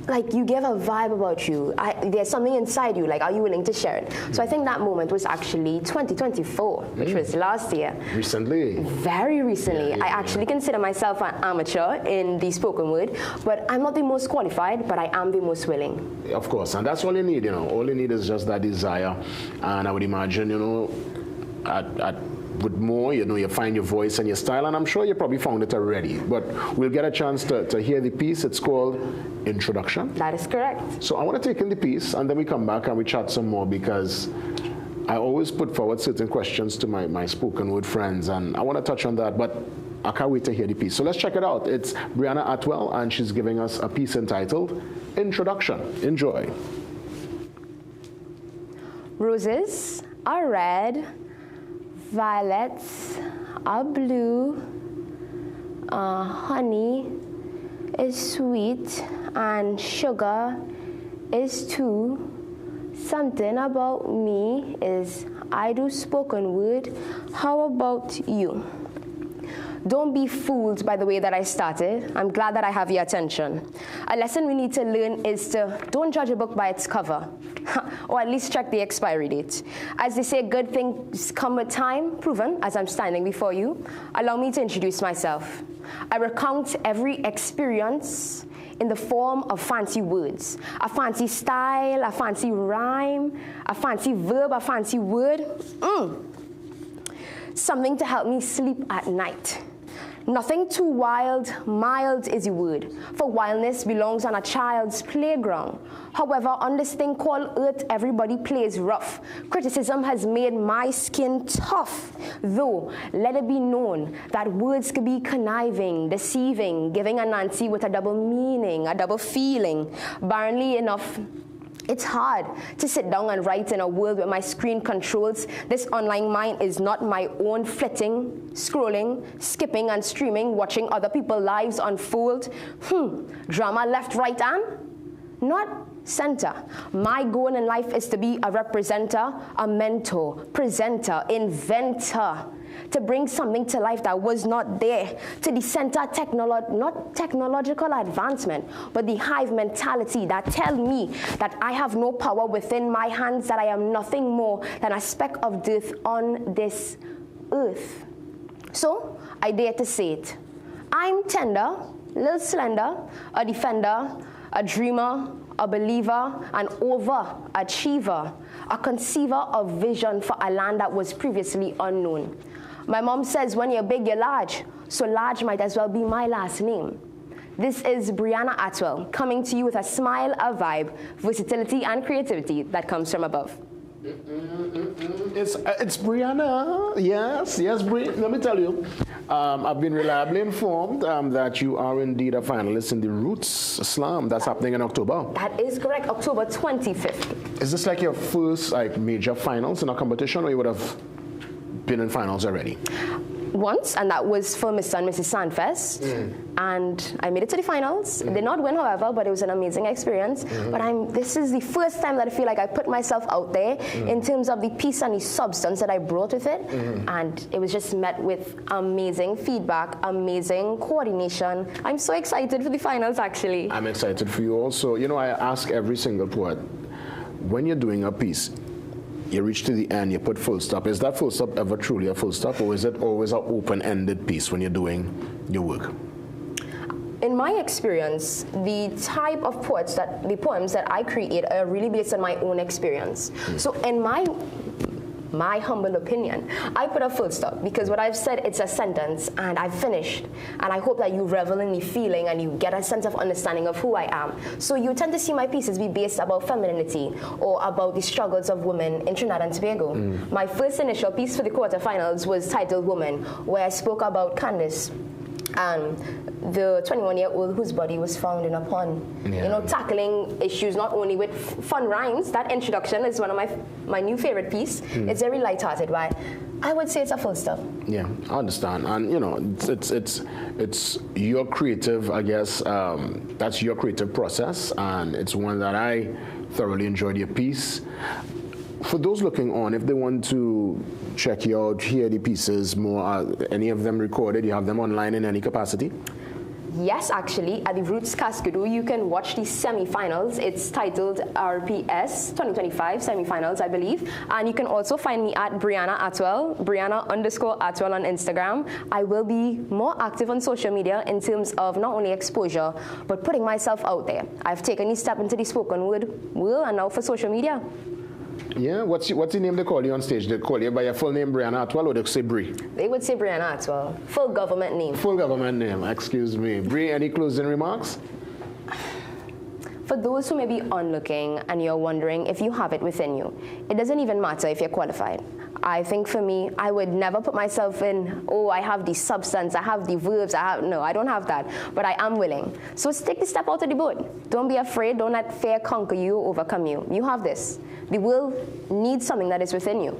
like you give a vibe about you. There's something inside you, like are you willing to share it? So I think that moment was actually 2024, which was last year. Recently? Very recently. I actually consider myself an amateur in the spoken word, but I'm not the most qualified, but I am the most willing. Of course, and that's all you need, all you need is just that desire. And I would imagine, with more, you find your voice and your style, and I'm sure you probably found it already. But we'll get a chance to hear the piece. It's called Introduction. That is correct. So I want to take in the piece, and then we come back and we chat some more, because I always put forward certain questions to my spoken word friends, and I want to touch on that, but I can't wait to hear the piece. So let's check it out. It's Brianna Atwell, and she's giving us a piece entitled Introduction. Enjoy. Roses are red, violets are blue, honey is sweet, and sugar is too. Something about me is I do spoken word. How about you? Don't be fooled by the way that I started. I'm glad that I have your attention. A lesson we need to learn is to don't judge a book by its cover, or at least check the expiry date. As they say, good things come with time, proven as I'm standing before you. Allow me to introduce myself. I recount every experience in the form of fancy words, a fancy style, a fancy rhyme, a fancy verb, a fancy word. Something to help me sleep at night. Nothing too wild, mild is the word, for wildness belongs on a child's playground. However, on this thing called earth, everybody plays rough. Criticism has made my skin tough, though let it be known that words could be conniving, deceiving, giving a Nancy with a double meaning, a double feeling. Barrenly enough, it's hard to sit down and write in a world where my screen controls. This online mind is not my own, flitting, scrolling, skipping and streaming, watching other people's lives unfold. Drama left, right, and not center. My goal in life is to be a representer, a mentor, presenter, inventor, to bring something to life that was not there, to the center not technological advancement, but the hive mentality that tell me that I have no power within my hands, that I am nothing more than a speck of dirt on this earth. So I dare to say it. I'm tender, little slender, a defender, a dreamer, a believer, an overachiever, a conceiver of vision for a land that was previously unknown. My mom says when you're big, you're large, so large might as well be my last name. This is Brianna Atwell, coming to you with a smile, a vibe, versatility, and creativity that comes from above. It's Brianna. Yes, Bri. Let me tell you, I've been reliably informed that you are indeed a finalist in the Roots Slam. That's happening in October. That is correct, October 25th. Is this like your first major finals in a competition, or you would have been in finals already? Once, and that was for Mr. and Mrs. Sandfest, and I made it to the finals. Did not win, however, but it was an amazing experience. But this is the first time that I feel like I put myself out there in terms of the piece and the substance that I brought with it, and it was just met with amazing feedback, amazing coordination. I'm so excited for the finals, actually. I'm excited for you also. I ask every single poet, when you're doing a piece, you reach to the end, you put full stop. Is that full stop ever truly a full stop, or is it always an open-ended piece when you're doing your work? In my experience, the type of poems that I create are really based on my own experience. So in my humble opinion, I put a full stop because what I've said, it's a sentence and I've finished. And I hope that you revel in the feeling and you get a sense of understanding of who I am. So you tend to see my pieces be based about femininity or about the struggles of women in Trinidad and Tobago. My first initial piece for the quarterfinals was titled Woman, where I spoke about Candace, the 21-year-old whose body was found in a pond. Tackling issues not only with fun rhymes. That introduction is one of my new favorite piece. It's very lighthearted, but I would say it's a full stop. Yeah, I understand. And it's your creative, I guess, that's your creative process, and it's one that I thoroughly enjoyed your piece. For those looking on, if they want to check you out, hear the pieces more, are any of them recorded? You have them online in any capacity? Yes, actually, at the Roots Cascadoo, you can watch the semi-finals. It's titled RPS 2025 semi-finals, I believe. And you can also find me at Brianna Atwell, Brianna_Atwell on Instagram. I will be more active on social media in terms of not only exposure, but putting myself out there. I've taken a step into the spoken word world and now for social media. Yeah, what's the name they call you on stage? They call you by your full name, Brianna Atwell, or they say Bree? They would say Brianna Atwell. Full government name. Full government name, excuse me. Bree, any closing remarks? For those who may be onlooking and you're wondering if you have it within you, it doesn't even matter if you're qualified. I think for me, I would never put myself in, oh, I have the substance, I have the verbs, no, I don't have that, but I am willing. So take the step out of the boat. Don't be afraid, don't let fear conquer you, overcome you. You have this. The world needs something that is within you.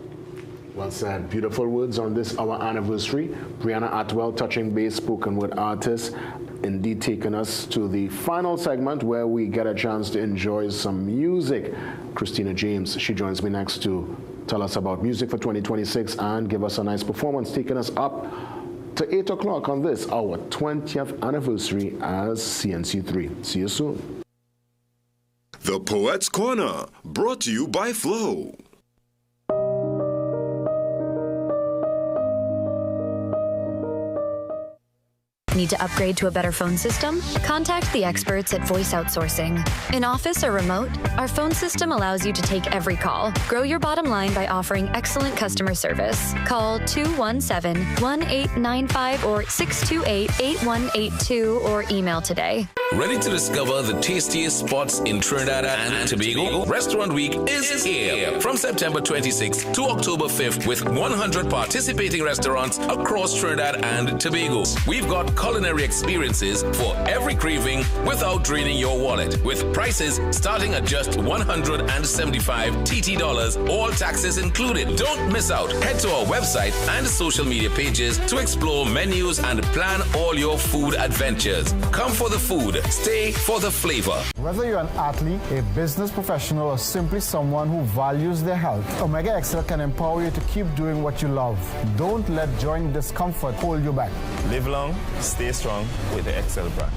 Well said. Beautiful words on this, our anniversary. Brianna Atwell, touching base spoken word artist, indeed taking us to the final segment where we get a chance to enjoy some music. Christina James, she joins me next to tell us about music for 2026 and give us a nice performance, taking us up to 8 o'clock on this, our 20th anniversary as CNC3. See you soon. The Poet's Corner, brought to you by Flow. Need to upgrade to a better phone system? Contact the experts at Voice Outsourcing. In office or remote, our phone system allows you to take every call. Grow your bottom line by offering excellent customer service. Call 217-1895 or 628-8182 or email today. Ready to discover the tastiest spots in Trinidad and Tobago? Restaurant Week is here from September 26th to October 5th with 100 participating restaurants across Trinidad and Tobago. We've got culinary experiences for every craving without draining your wallet, with prices starting at just $175 TT, all taxes included. Don't miss out. Head to our website and social media pages to explore menus and plan all your food adventures. Come for the food, stay for the flavor. Whether you're an athlete, a business professional, or simply someone who values their health, Omega Extra can empower you to keep doing what you love. Don't let joint discomfort hold you back. Live long, stay strong with the Excel brand.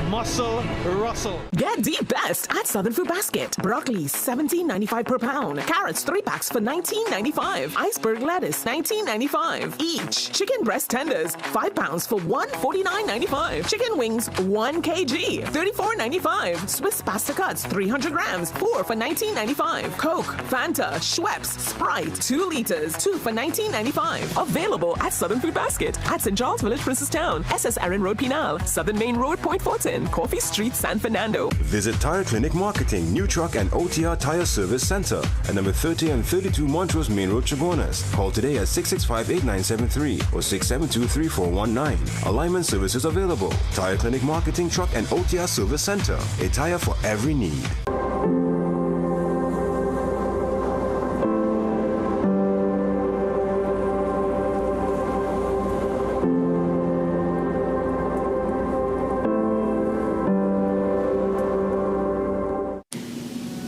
Muscle Russell. Get the best at Southern Food Basket. Broccoli, $17.95 per pound. Carrots, 3 packs for $19.95. Iceberg lettuce, $19.95 each. Chicken breast tenders, 5 pounds for $149.95. Chicken wings, 1 kg, $34.95. Swiss pasta cuts, 300 grams, 4 for $19.95. Coke, Fanta, Schweppes, Sprite, 2 liters, 2 for $19.95. Available at Southern Food Basket at St. Charles Village, Princestown, SS Aaron Road, Pinal, Southern Main Road, Point Fortin, Coffee Street, San Fernando. Visit Tire Clinic Marketing, New Truck and OTR Tire Service Center at number 30 and 32 Montrose Main Road, Chagonas. Call today at 665-8973 or 672-3419. Alignment services available. Tire Clinic Marketing, Truck and OTR Service Center. A tire for every need.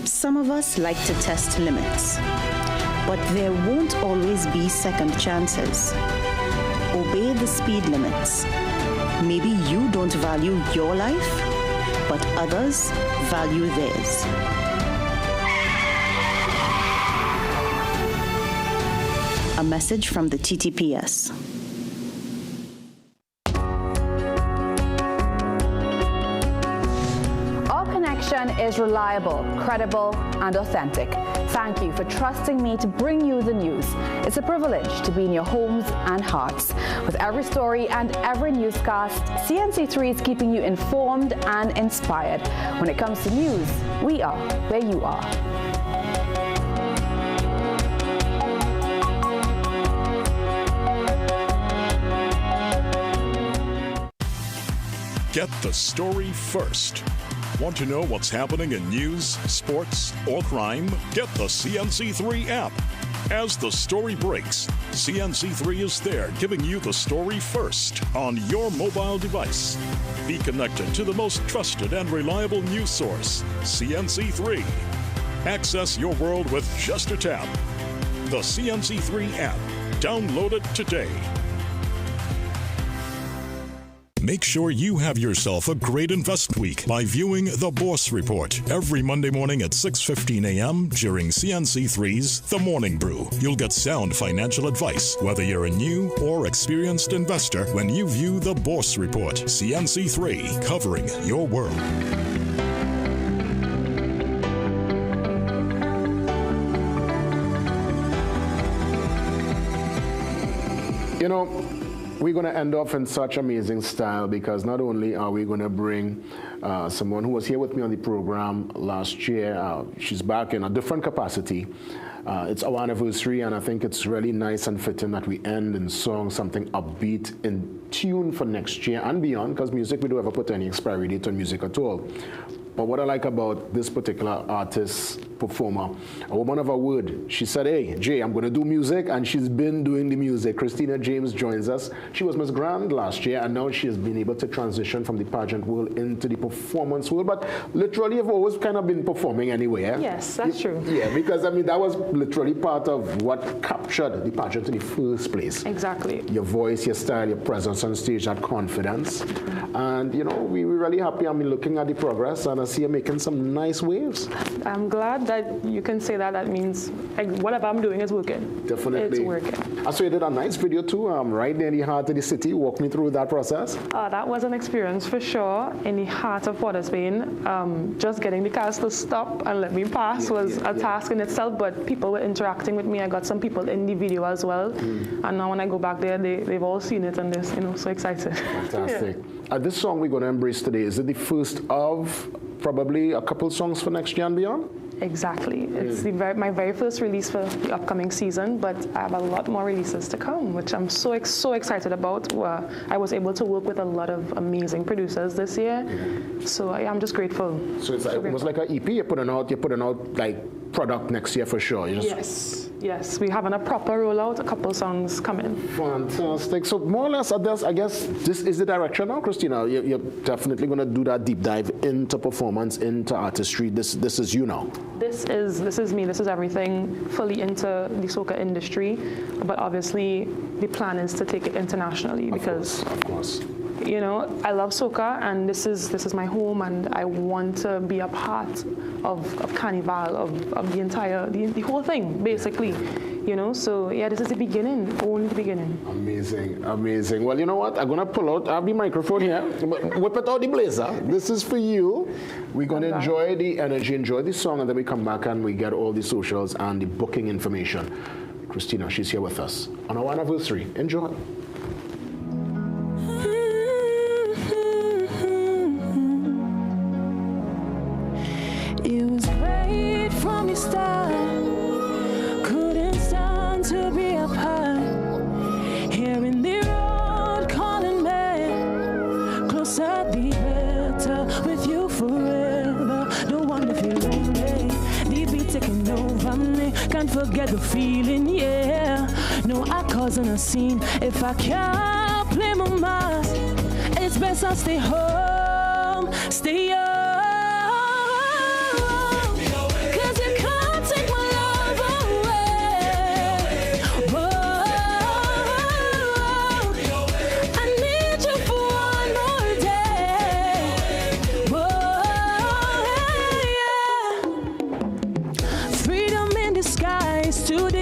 Some of us like to test limits, but there won't always be second chances. Obey the speed limits. Maybe you don't value your life, but others value theirs. A message from the TTPS. Is reliable, credible, and authentic. Thank you for trusting me to bring you the news. It's a privilege to be in your homes and hearts. With every story and every newscast, CNC3 is keeping you informed and inspired. When it comes to news, we are where you are. Get the story first. Want to know what's happening in news, sports, or crime? Get the CNC3 app. As the story breaks, CNC3 is there giving you the story first on your mobile device. Be connected to the most trusted and reliable news source, CNC3. Access your world with just a tap. The CNC3 app. Download it today. Make sure you have yourself a great investment week by viewing The Boss Report every Monday morning at 6:15 a.m. during CNC3's The Morning Brew. You'll get sound financial advice, whether you're a new or experienced investor, when you view The Boss Report. CNC3, covering your world. You know, we're going to end off in such amazing style because not only are we going to bring someone who was here with me on the program last year, she's back in a different capacity. It's our anniversary, and I think it's really nice and fitting that we end in song, something upbeat, in tune for next year and beyond, because music, we don't ever put any expiry date on music at all. But what I like about this particular artist, performer, a woman of her word. She said, hey, Jay, I'm going to do music, and she's been doing the music. Christina James joins us. She was Miss Grand last year, and now she has been able to transition from the pageant world into the performance world. But literally, you've always kind of been performing anyway. Eh? Yes, that's true. Yeah, because, I mean, that was literally part of what captured the pageant in the first place. Exactly. Your voice, your style, your presence on stage, that confidence. And, you know, we're really happy. I mean, looking at the progress, and I see you making some nice waves. I'm glad that you can say that. That means whatever I'm doing is working. Definitely. It's working. I saw you did a nice video too, right near the heart of the city. Walk me through that process. That was an experience for sure. In the heart of Port of Spain, just getting the cars to stop and let me pass was a task in itself, but people were interacting with me. I got some people in the video as well. And now when I go back there, they've all seen it and they're, you know, so excited. Fantastic. This song we're going to embrace today, is it the first of probably a couple songs for next year and beyond? Exactly. It's my very first release for the upcoming season, but I have a lot more releases to come, which I'm so excited about. I was able to work with a lot of amazing producers this year, so I'm just grateful. So it's almost like an EP. You're putting out like product next year for sure. Yes, we're having a proper rollout, a couple songs coming. Fantastic. So more or less, I guess this is the direction now, Christina. You're definitely going to do that deep dive into performance, into artistry. This is you now. This is me. This is everything fully into the soca industry. But obviously, the plan is to take it internationally because, of course. You know, I love soca, and this is my home, and I want to be a part of Carnival, of the entire, the whole thing, basically. You know, so yeah, this is the beginning, only the beginning. Amazing, amazing. Well, you know what? I'm going to pull out the microphone here, whip it out the blazer. This is for you. We're going to enjoy the energy, enjoy the song, and then we come back and we get all the socials and the booking information. Christina, she's here with us on our anniversary. Enjoy. It was great from your start. Couldn't stand to be apart. Here in the road calling me. Closer the better. With you forever. Don't wanna feel lonely. The beat taking over me. Can't forget the feeling, yeah. No, I causing a scene. If I can't play my mask, it's best I stay home. Stay up.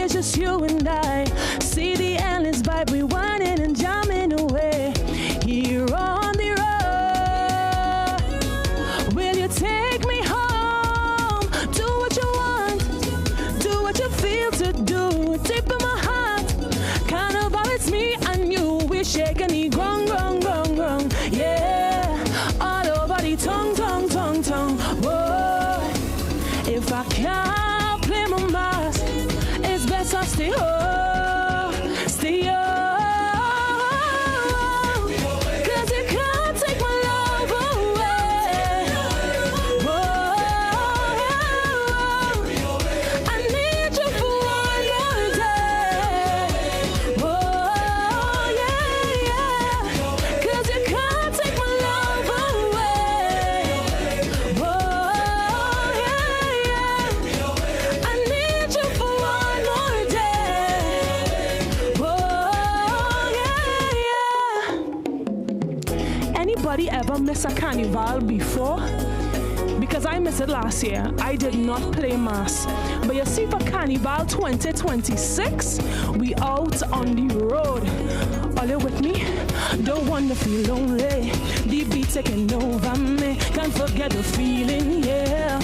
Just you and I see the endless vibe, rewinding and jamming away. Here on the road, will you take me home? Do what you want, do what you feel to do. Tip of my heart, Carnival, it's me and you. We're shaking the gong, gong, gong, gong. Yeah, all over the tongue, tongue, tongue, tongue. Whoa, if I can't play my mask, it's best I stay home, stay home. Cause you can't take my love away. Whoa, I need you for one more day. Whoa, yeah. Cause you can't take my love away. Whoa, yeah. Anybody ever miss a carnival before? Because I missed it last year. I did not play mass. But you see, for Carnival 2026, we out on the road. Are you with me? Don't want to feel lonely. The beat taking over me. Can't forget the feeling, yeah.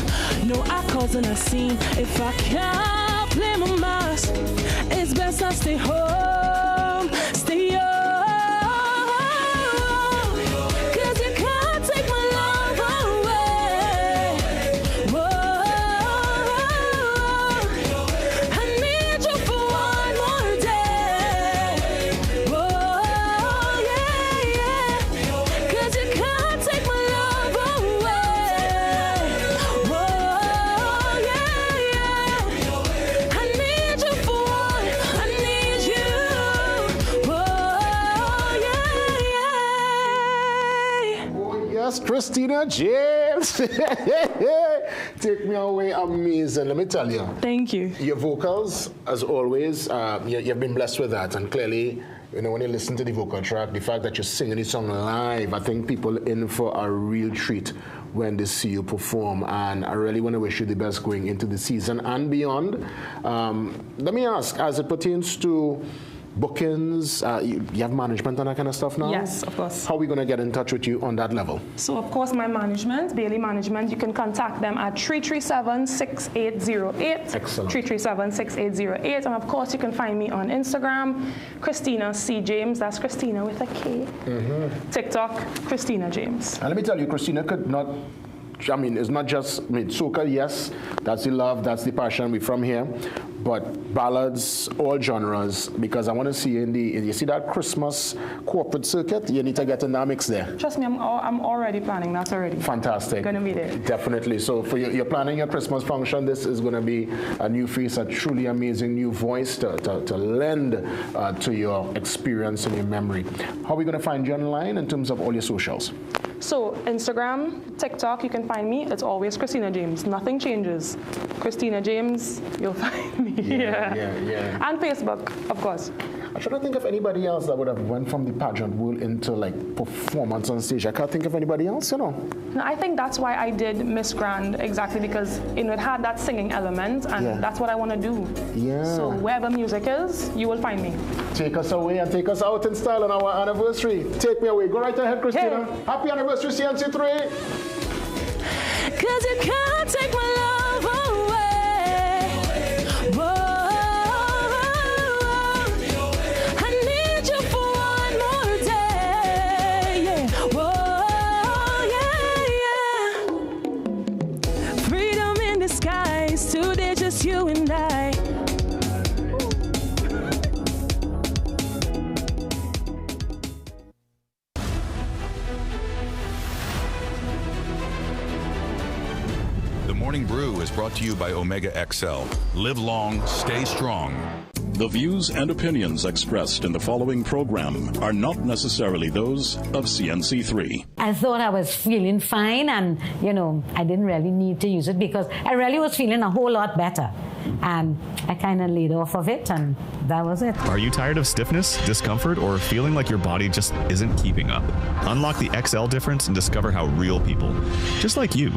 No, I causing a scene. If I can't play my mass, it's best I stay home. Stay home. Christina James. Take me away, amazing. Let me tell you. Thank you. Your vocals, as always, you've been blessed with that. And clearly, you know, when you listen to the vocal track, the fact that you're singing this song live, I think people are in for a real treat when they see you perform. And I really want to wish you the best going into the season and beyond. Let me ask, as it pertains to bookings, you have management and that kind of stuff now? Yes, of course. How are we going to get in touch with you on that level? So, of course, my management, Bailey Management, you can contact them at 337-6808. Excellent. 337-6808. And, of course, you can find me on Instagram, Christina C. James. That's Christina with a K. TikTok, Christina James. And let me tell you, Christina could not... I mean, it's not just, soca, yes, that's the love, that's the passion, we're from here, but ballads, all genres, because I want to see you see that Christmas corporate circuit, you need to get in that mix there. Trust me, I'm already planning that already. Fantastic. Going to be there. Definitely. So for you're planning your Christmas function, this is going to be a new face, a truly amazing new voice to lend to your experience and your memory. How are we going to find you online in terms of all your socials? So Instagram, TikTok, you can find me. It's always Christina James. Nothing changes. Christina James, you'll find me. Yeah. And Facebook, of course. I should not think of anybody else that would have went from the pageant world into like performance on stage. I can't think of anybody else, you know. No, I think that's why I did Miss Grand, exactly because it had that singing element, and that's what I want to do. Yeah. So wherever music is, you will find me. Take us away and take us out in style on our anniversary. Take me away. Go right ahead, Christina. Hey. Happy anniversary, CNC3. 'Cause you can't take my love away. Whoa. You and I. The Morning Brew is brought to you by Omega XL. Live long, stay strong. The views and opinions expressed in the following program are not necessarily those of CNC3. I thought I was feeling fine, and, I didn't really need to use it because I really was feeling a whole lot better. And I kind of laid off of it, and that was it. Are you tired of stiffness, discomfort, or feeling like your body just isn't keeping up? Unlock the XL difference and discover how real people, just like you,